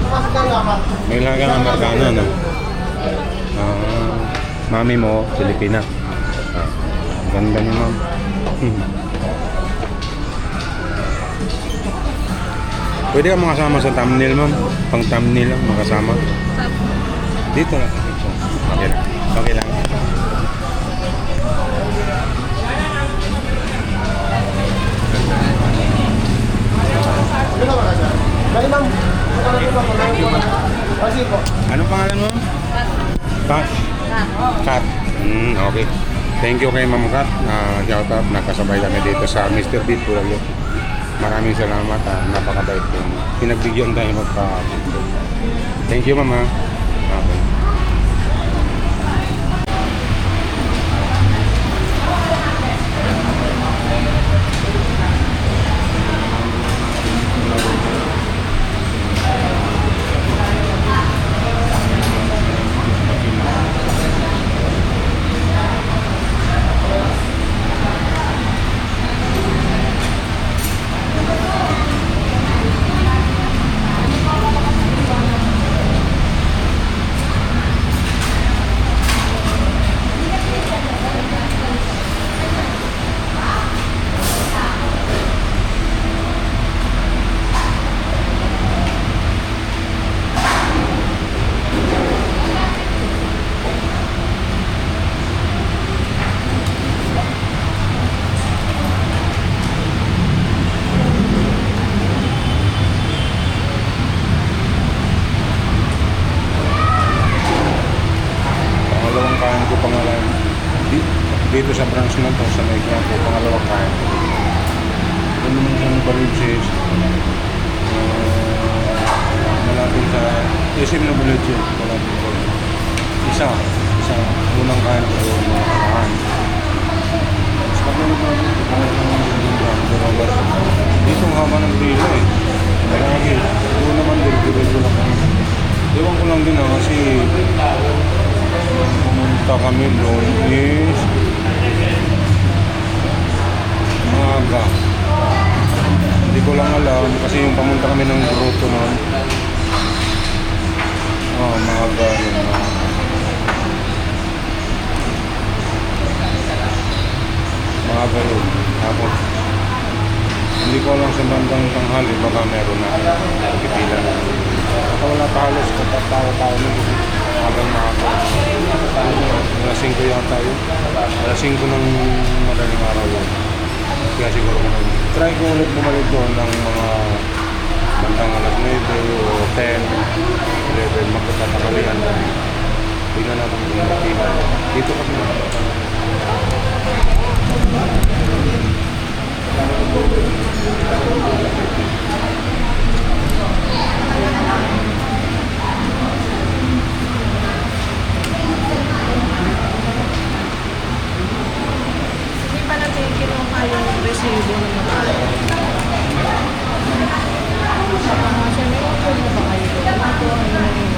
Kapag kayo apat. May lahi ka Amerikano, no? Mami mo, Pilipina. Ganda niyo, ma'am. Pwede ka makasama sa thumbnail, ma'am. Pang thumbnail lang, makasama. Dito lang. Okay lang. Okay lang. Dali, ma'am. Kasi po. Anong pangalan mo? Kat. Kat. Okay. Thank you kay Ma'am Kat. Shout out. Nakasabay kami dito sa Mr. Beat Puralyo. Maraming salamat. Napakabait po. Pinagbigyan tayo magpa. Thank you, Mama. Okay. dito sa branch na to, sa may Quiapo, pangalawang kain. Doon naman sa Baluchis, malapit sa SM na Bulache, malapit ko. Isa, unang kain ko doon, mga kasahan. Tapos pag dito ang haba ng pila eh. Marami. Doon naman dito lang kami. Ewan ko lang din kasi pumunta kami doon is maaga. Hindi ko lang alam kasi yung pamunta kami ng Grotto noon. Maaga yun. Maaga yun. Tapos hindi ko alam sa bandang tanghali baka meron na pipila na. Baka wala pa halos tao hanggang maaga. Alas 5 yata yun. Alas 5 ng madaling araw yun. Kaya siguro ko nang try ko ulit bumalik doon ng mga bandang alas 9 o 10, 11 magkatatakalian na. Tingnan natin kung napila. Dito kasi Hindi pa natin kinuha yung resibo ng mga kasi may upo na ba kayo? Ako, ano na yun?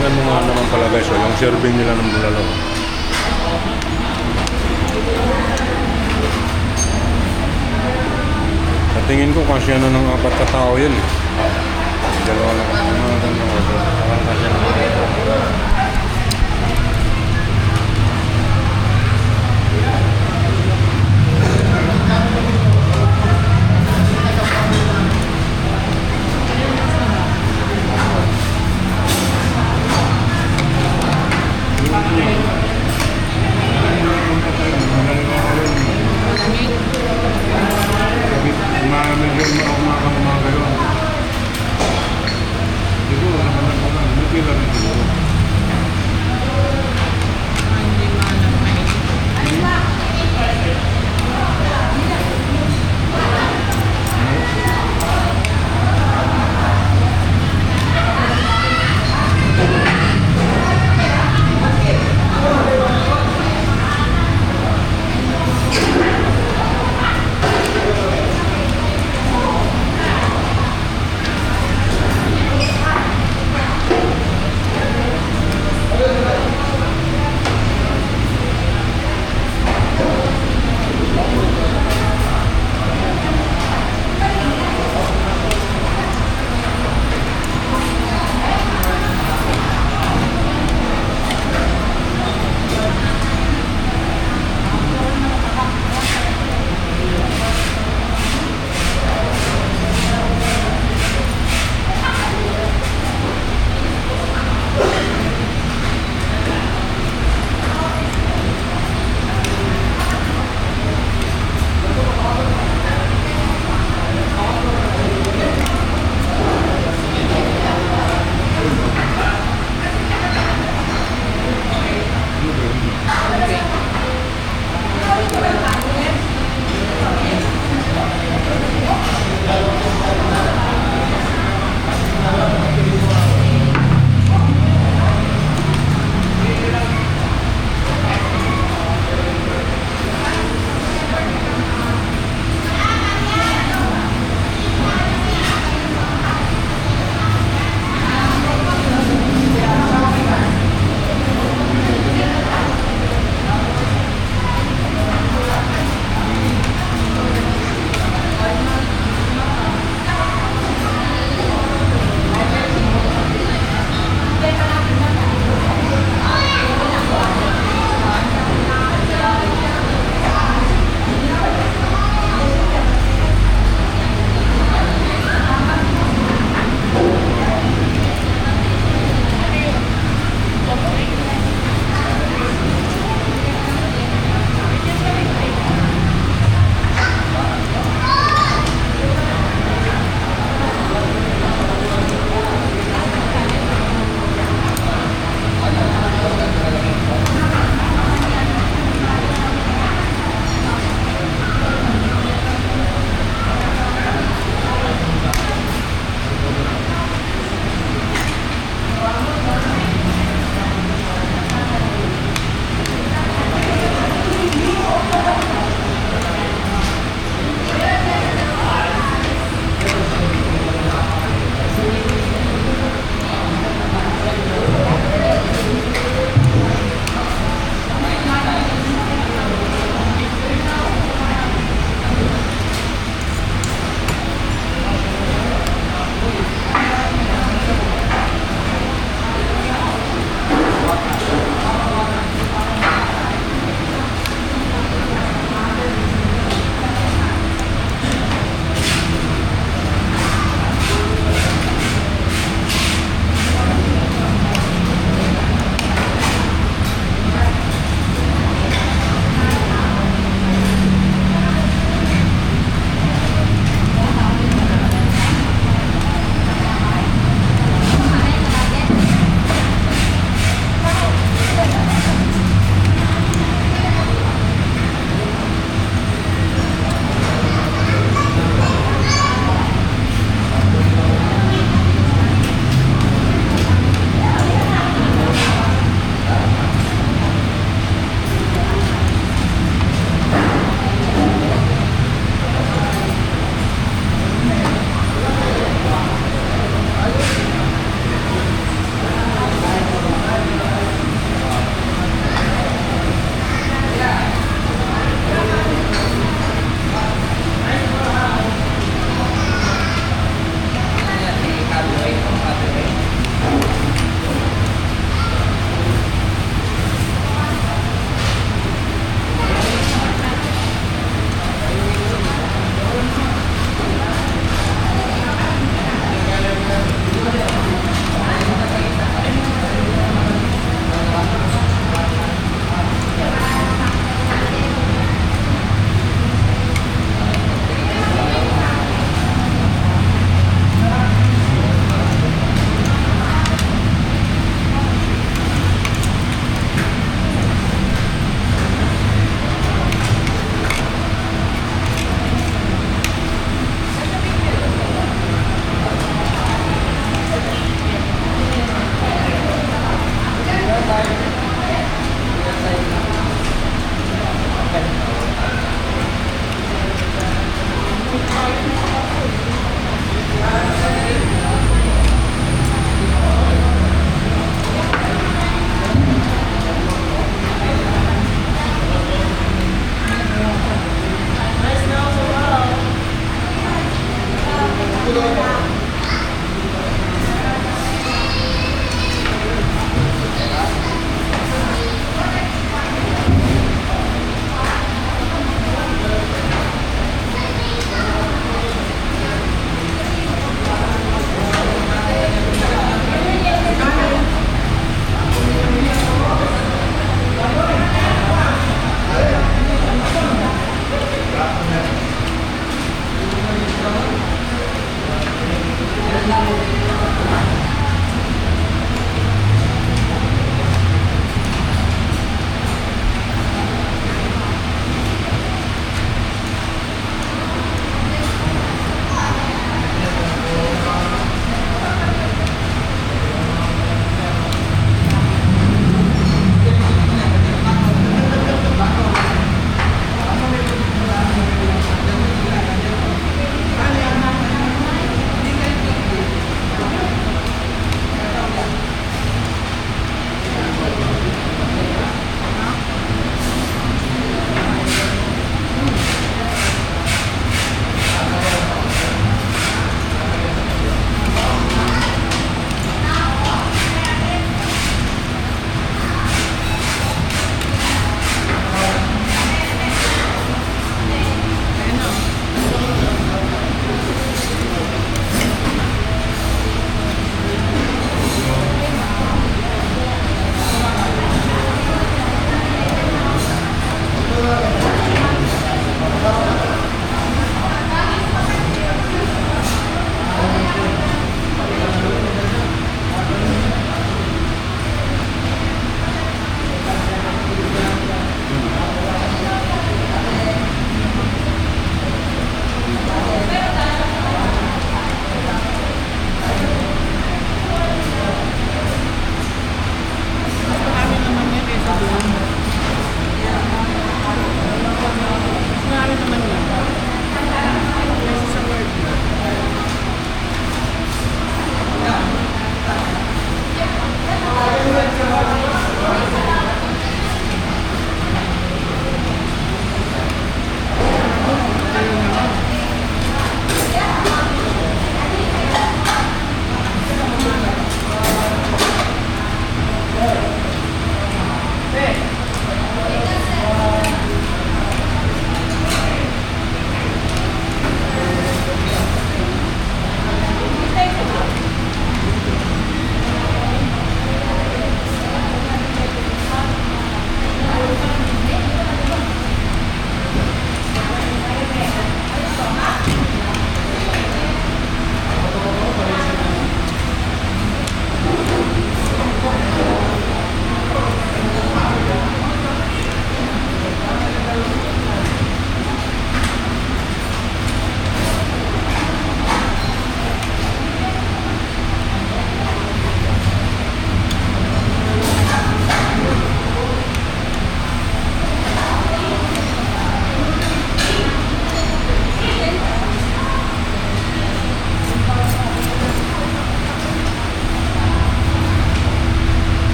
tingnan mo nga naman pala guys, yung serving nila ng bulalo. Sa tingin ko kasya na ng 4 na tao yan eh. Dalawa lang mga ganun order. Parang kasya na mga mga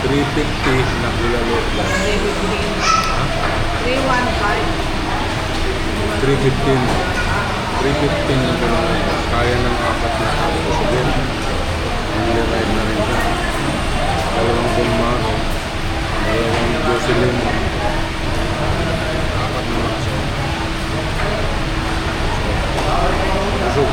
350 na kilalo lang. 315 na kilalo. Kaya ng 4 na tao kusugin. Only ride na rin siya. Dalawang gumaro. Dalawang Jocelyn. 4 na maso. Kusog.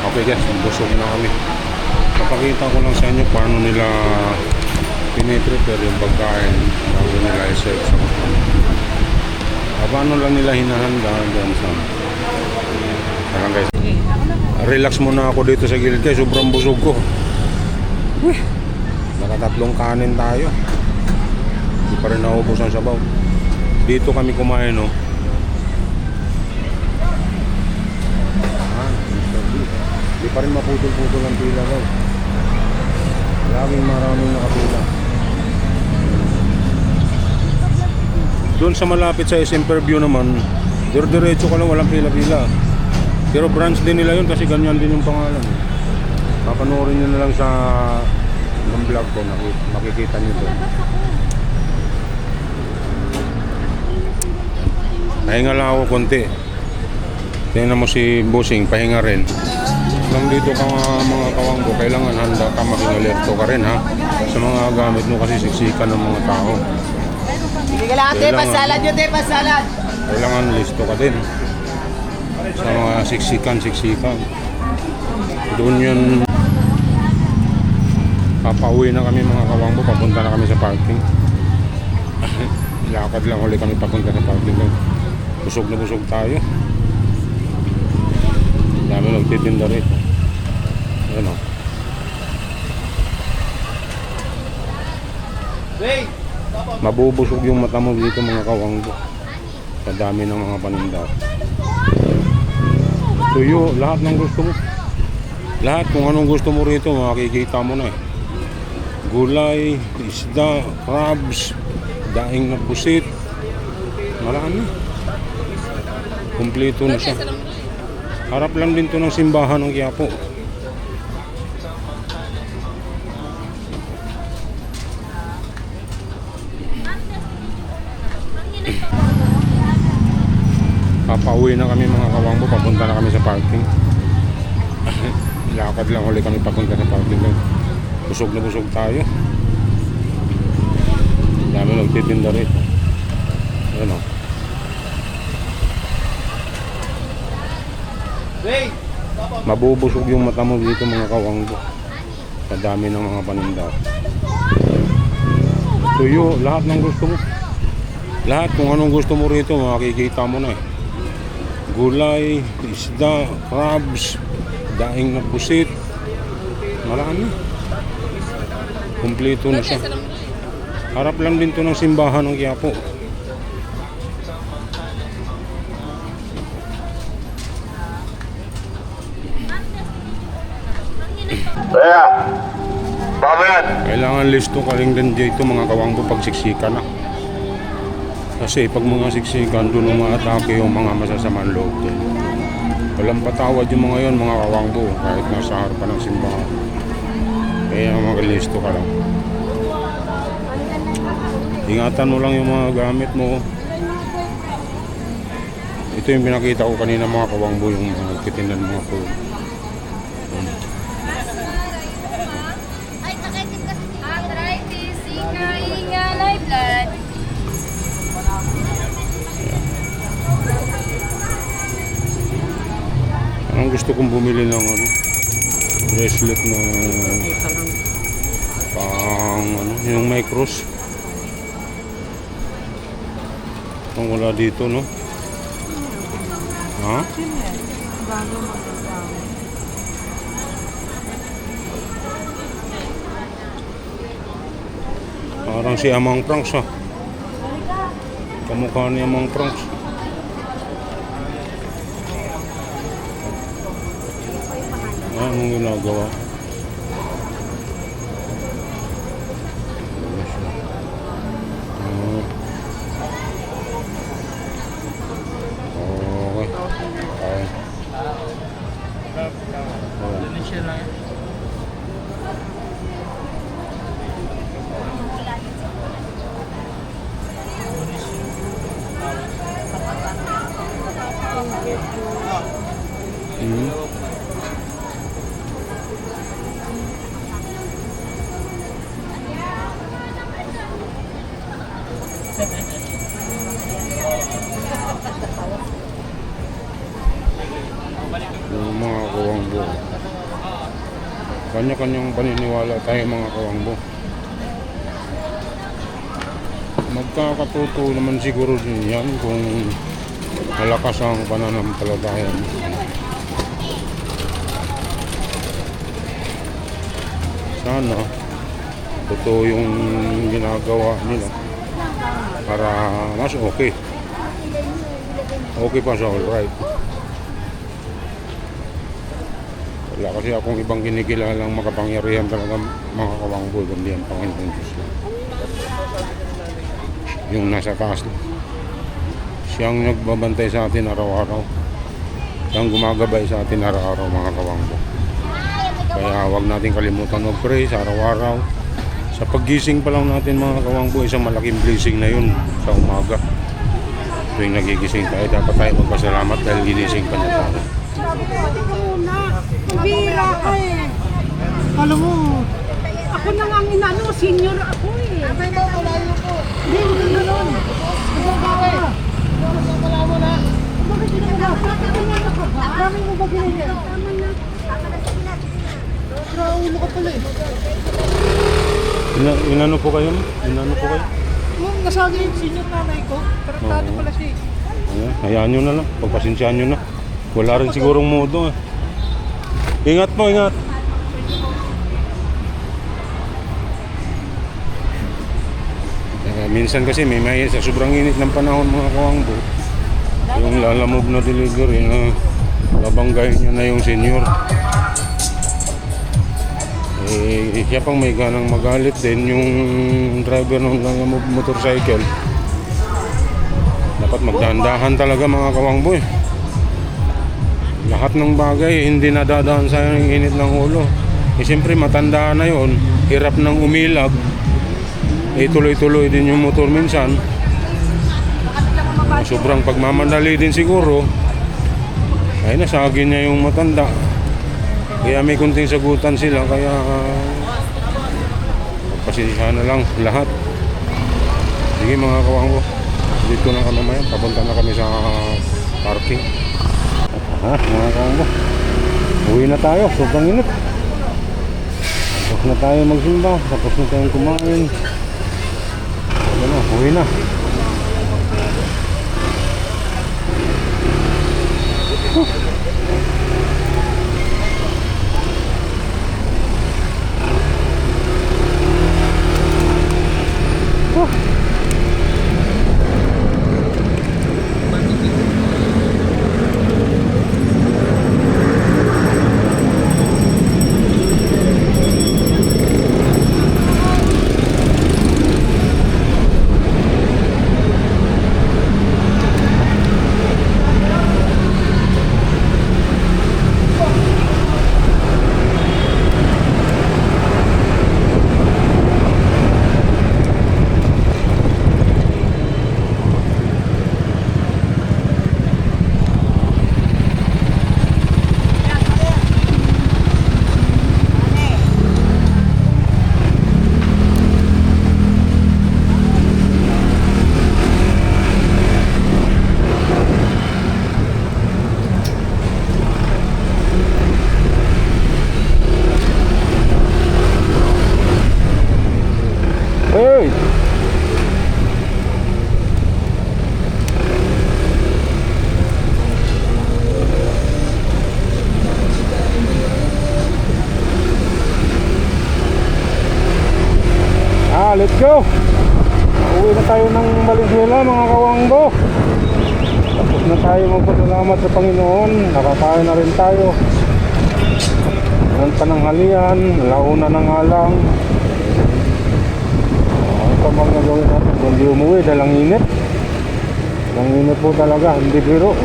Okay guys, busog na kami. Papakita ko lang sa inyo paano nila piniprepare yung pagkain bago nila i-serve sa mga. Paano lang nila hinahanda dyan sa. Parang guys, relax muna ako dito sa gilid guys, sobrang busog ko. Nakatatlong kanin tayo. Hindi pa rin naubos ang sabaw. Dito kami kumain, no. Hindi pa rin maputol-putol ang pila, guys. Maraming nakapila. Doon sa malapit sa SM Fairview naman, diretso ka lang, walang pila-pila. Pero branch din nila yun kasi ganyan din yung pangalan. Papanoorin nyo na lang sa vlog ko, makikita nyo doon. Pahinga lang ako konti. Tingnan mo si Bossing, pahinga rin. Lang dito ka mga kawanggo, kailangan handa ka, maging alerto ka rin ha. Sa mga gamit mo kasi siksikan ng mga tao. Sige lang ate, pasalad yun ate, pasalad. Kailangan listo ka din. Sa mga siksikan. Doon yun. Papauwi na kami mga kawanggo, papunta na kami sa parking. Lakad lang ulit kami papunta sa parking. Busog na busog tayo. Dami nagtitinda rito. Ayan o. Mabubusog yung mata mo dito mga kawanggo. Sa dami ng mga paninda. Tuyo, lahat ng gusto mo. Lahat kung anong gusto mo rito, makikita mo na eh. Gulay, isda, crabs, daing na pusit. Marami. Kumpleto na siya. Harap lang din to ng simbahan ng Quiapo. Papauwi na kami mga kawangbo, papunta na kami sa parking. Lakad lang ulit kami papunta sa parking lang. Busog na busog tayo. Dami nagtitinda rito. Ayan o. Mabubusog yung mata mo dito mga kawangbo. Sa dami ng mga paninda. Tuyo, lahat ng gusto mo. Lahat kung anong gusto mo rito, makikita mo na eh. Gulay, isda, crabs, daing na pusit. Marami. Kumpleto na siya. Harap lang din to ng simbahan ng Quiapo. Kailangan listo ka rin din dito mga kawangbo pag siksika na. Kasi pag mga siksikan, doon umaatake yung mga masasamang loob din. Walang patawad yung mga yon mga kawangbo, kahit nasa harapan ng simbahan. Kaya mag-listo ka lang. Ingatan mo lang yung mga gamit mo. Ito yung pinakita ko kanina mga kawangbo, yung nagtitindan mga food. Ay, nakaitim kasi si arthritis, sika, hinga, high blood. Ang gusto kong bumili ng bracelet na pang yung may cross. Ang wala dito, no? Ha? Parang si Amang Pranks, ha? Kamukha ni Amang Pranks. Anong ginagawa? Yung mga kawangbo, kanya-kanyang paniniwala tayo mga kawangbo. Magkakatuto naman siguro din yan kung malakas ang pananampalataya. Sana totoo yung ginagawa nila para mas okay pa sa alright. Wala kasi akong ibang kinikilalang makapangyarihan talaga mga kawangbo, kundi ang Panginoon Diyos lang. Yung nasa taas lang. Siyang nagbabantay sa atin araw-araw. Siyang gumagabay sa atin araw-araw mga kawangbo. Kaya huwag natin kalimutan mag-pray sa araw-araw. Sa paggising pa lang natin mga kawangbo, isang malaking blessing na yun sa umaga. Tuwing nagigising tayo, dapat tayo magpasalamat dahil ginising pa niya tayo. Bira ka eh. Alam mo, ako na nga ang inano, senior ako eh. Abay mo, malayo ko. Hindi na nun. Bakit? Wala mo na. Bakit ginagawa? Bakit ginagawa ka ba? Maraming mo ba ginagawa? Tama na. Raulo ka pala eh. Inano po kayo? Inano po kayo? Nasabi yung senior nanay ko. Tarantado pala siya eh. Ayan, hayaan nyo na lang. Pagpasensyahan nyo na. Wala rin sigurong modo eh. Ingat po, ingat. Minsan kasi may sa sobrang init ng panahon mga kawangbo, yung lalamove na delivery na babanggayin niya na yung senior. Siya pang may ganang magalit din yung driver ng lalamove motorcycle. Dapat magdahan-dahan talaga mga kawangbo eh. Lahat ng bagay hindi nadadaan sa init ng ulo. Siyempre matanda na yon, hirap ng umilag. Tuloy-tuloy din yung motor minsan. Sobrang pagmamadali din siguro. Ay nasagin niya yung matanda. Kaya may kunting sagutan sila. Kaya pasensya na lang lahat. Sige mga kawanggo, dito na kami mamaya. Papunta na kami sa parking. Mga kawanggo, uwi na tayo. Sobrang init. Tapos na tayo magsimba. Tapos na tayong kumain. Ano, uwi na. Hey! Let's go! Uwi na tayo ng Valenzuela mga kawanggo. Tapos na tayo magpasalamat sa Panginoon. Nakakain na rin tayo ng pananghalian. Launa na nga lang. Ano pa mga gagawin natin? Kundi umuwi dahil ang init. Ang init po talaga, hindi biro.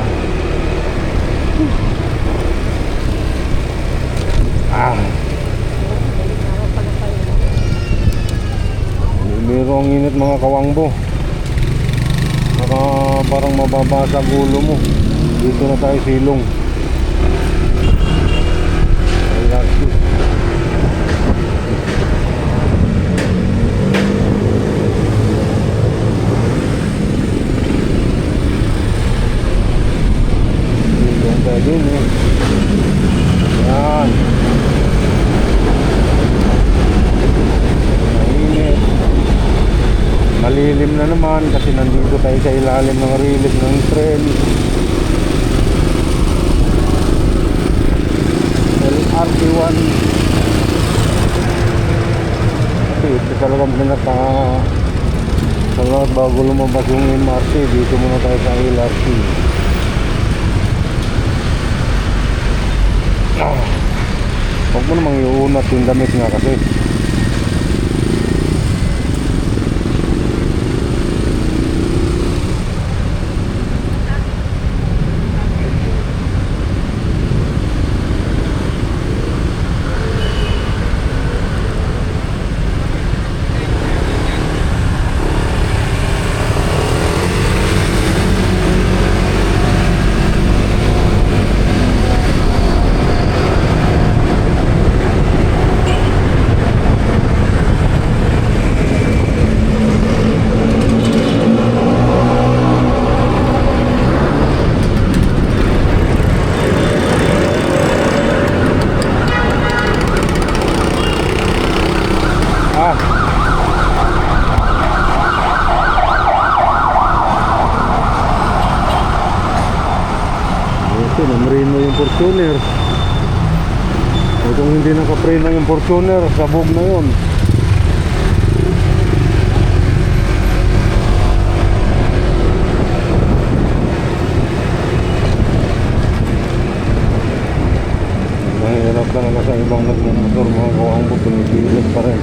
Biro ang init mga kawangbo. Parang mababasa ang ulo mo. Dito na tayo silong. Din eh. Yan. Mainit. Malilim na naman kasi nandito tayo sa ilalim ng relief ng tren. LRT1. Kasi ito talagang pinaka sa lahat bago lumabas yung MRT. Dito muna tayo sa LRT. Huwag mo namang iunat yung damit nga kasi. Ito, namrin mo yung Fortuner. kung hindi naka-frame ng yung Fortuner, sabog na yun. Mahirap talaga sa ibang nagmumotor mga kawangbo, pinipilit pa rin.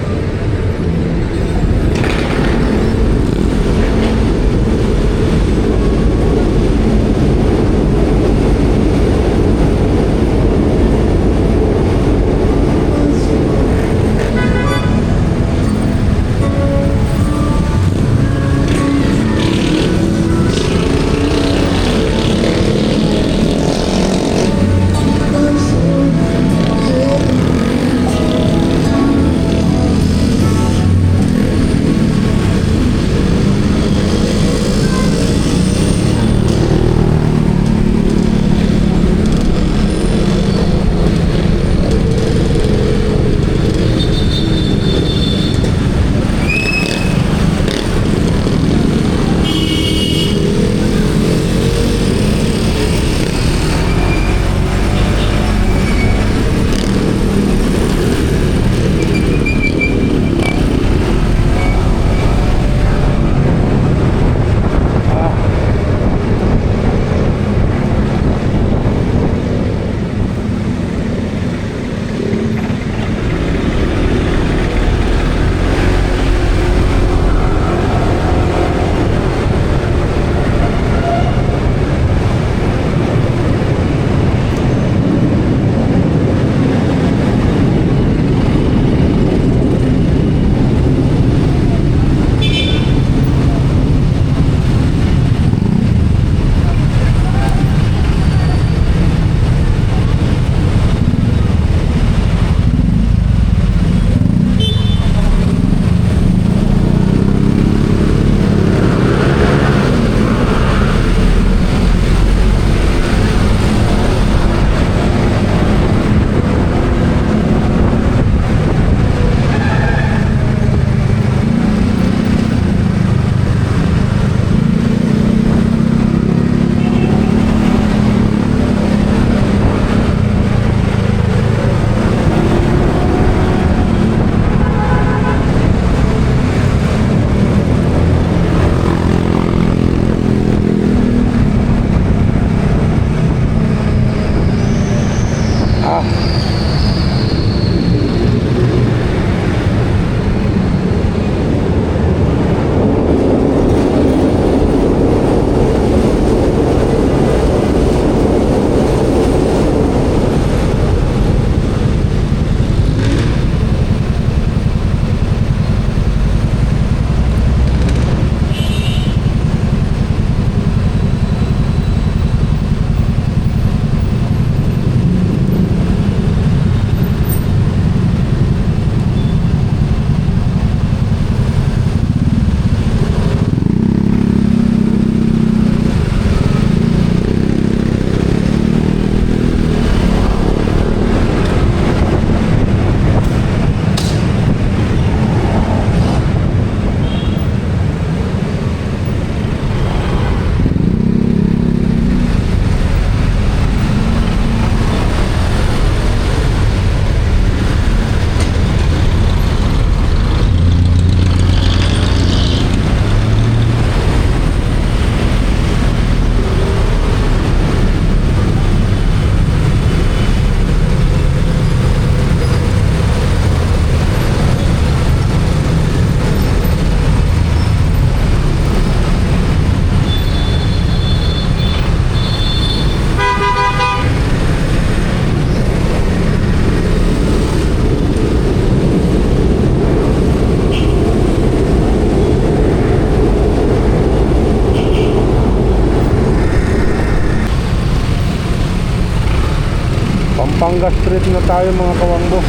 Pampanga Street na tayo mga kawangbo.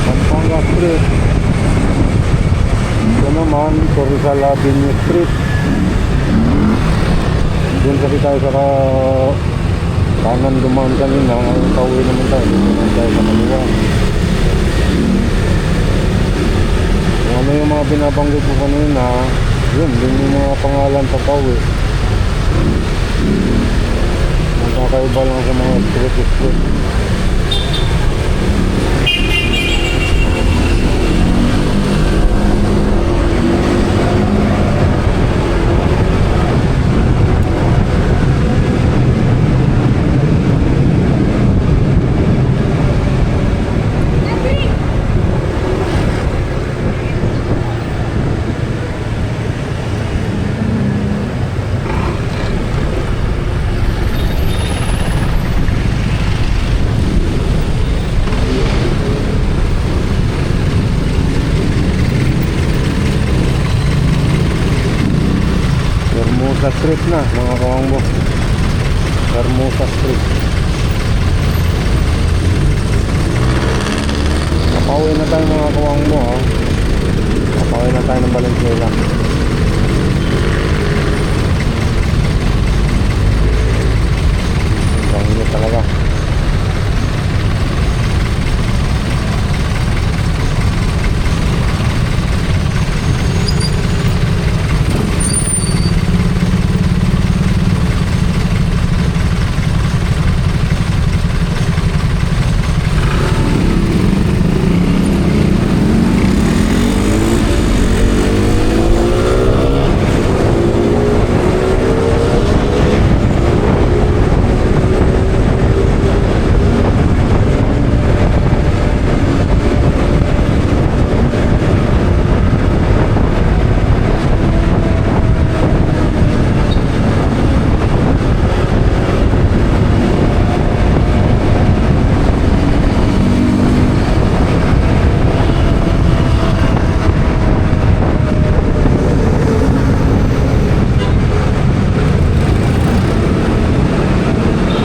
Pampanga Street. Ito naman, Rizal Avenue Street. Doon kasi tayo sa kanan dumaan kanina. Pauwi naman tayo. Doon tayo sa kaliwa. Kung ano yung mga binabanggit ko kanina, yun yung mga pangalan sa pauwi. Kakaiba lang sa mga street. Hermosa Street na mga kawangbo. Hermosa Street. Napauwi na tayo mga kawangbo, ha? Napauwi na tayo ng Valenzuela. Ang init talaga.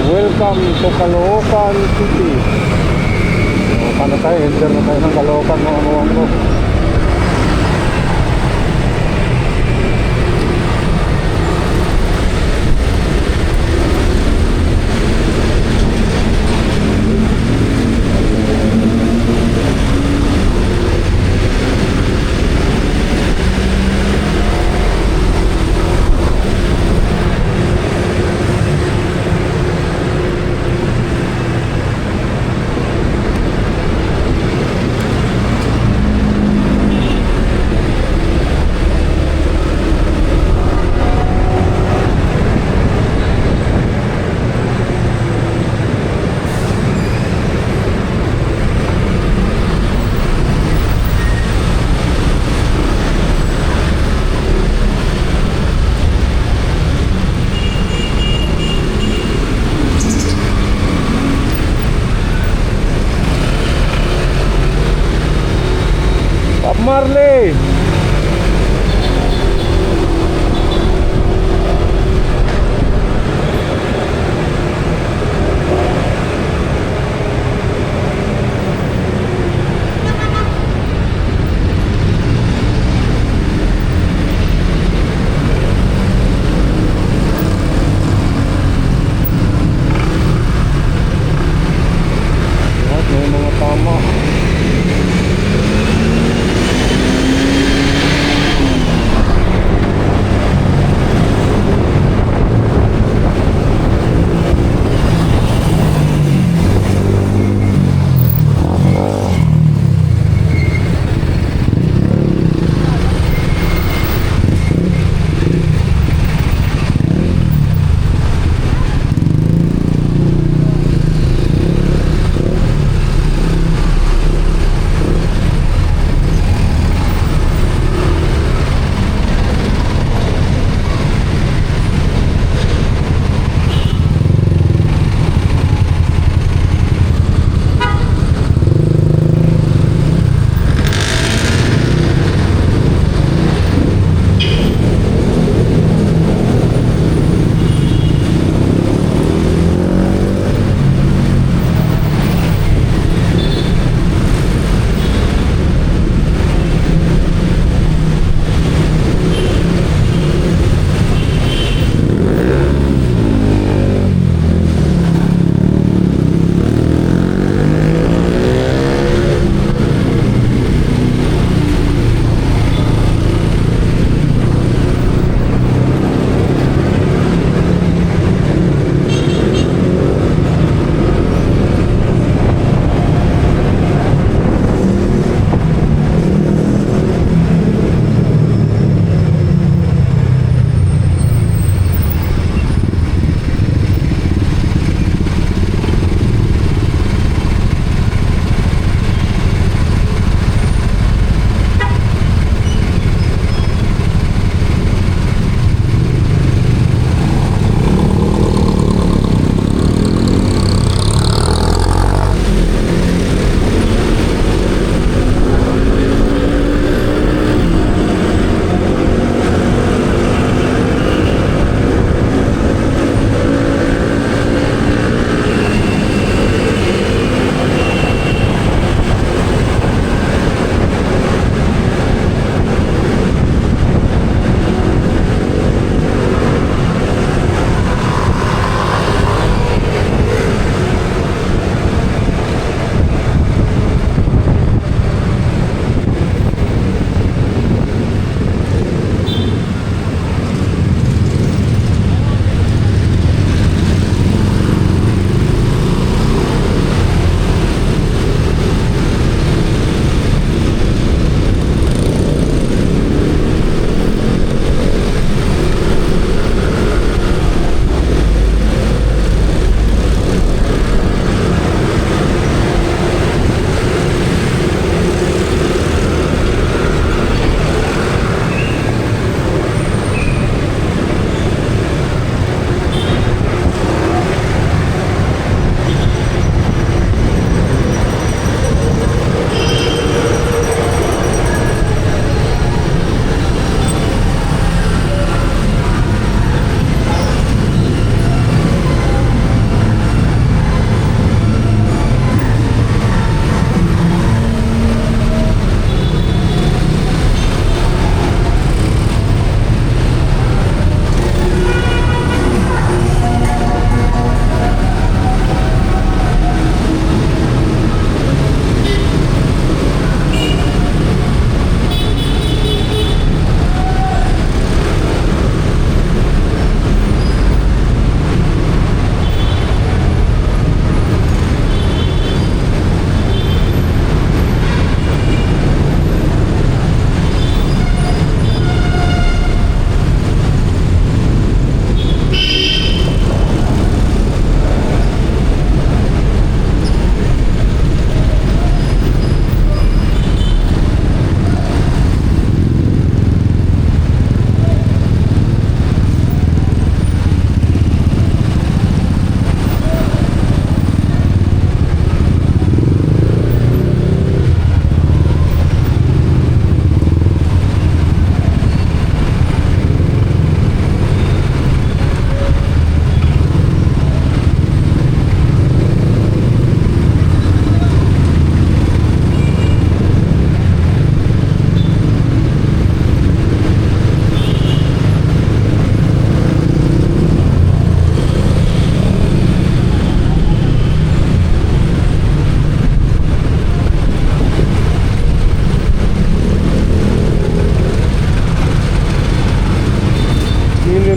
Welcome to Caloocan City. Paano tayo? Enter na tayo ng Caloocan mga kawangbo. Marley. May mga tama.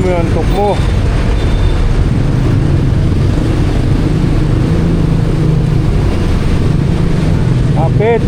mo yung antok mo. Kapit.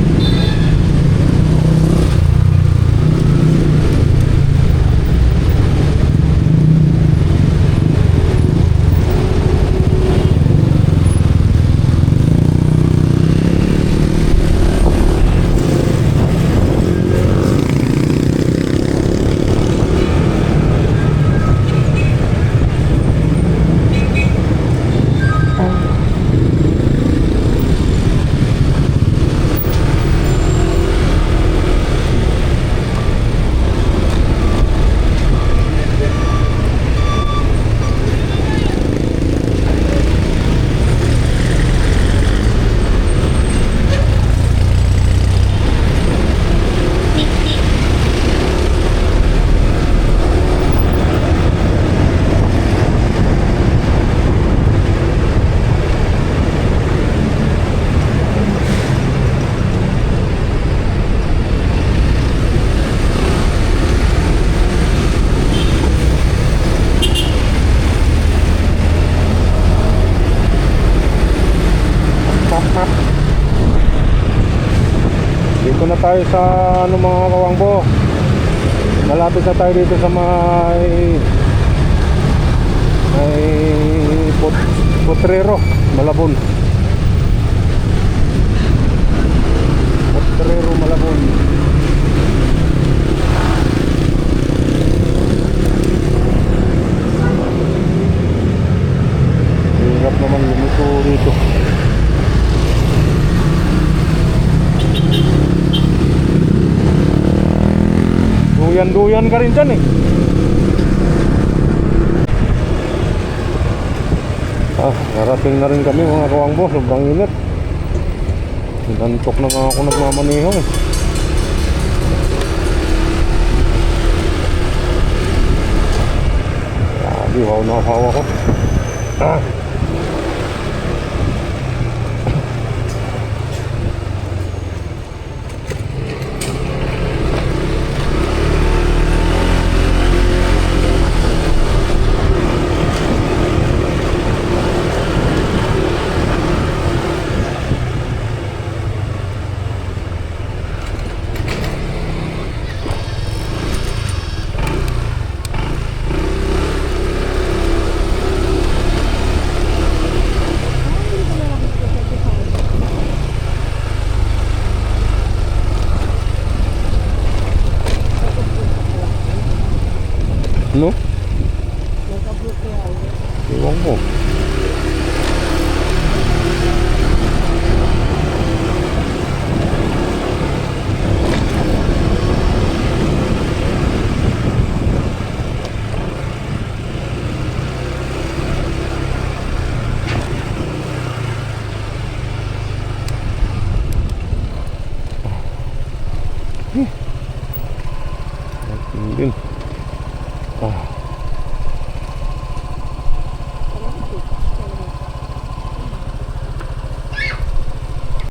Dito na tayo sa ano mga kawangbo. Malapit na tayo dito sa may Potrero, Malabon. Potrero, Malabon. Hirap naman lumiko dito. Duyan-duyan ka rin dyan eh. Narating na rin kami mga kawangbo. Sobrang init. Nantok na nga ako nagmamaneho eh. Grabe, wow na hawa ko. No? Iwan mo.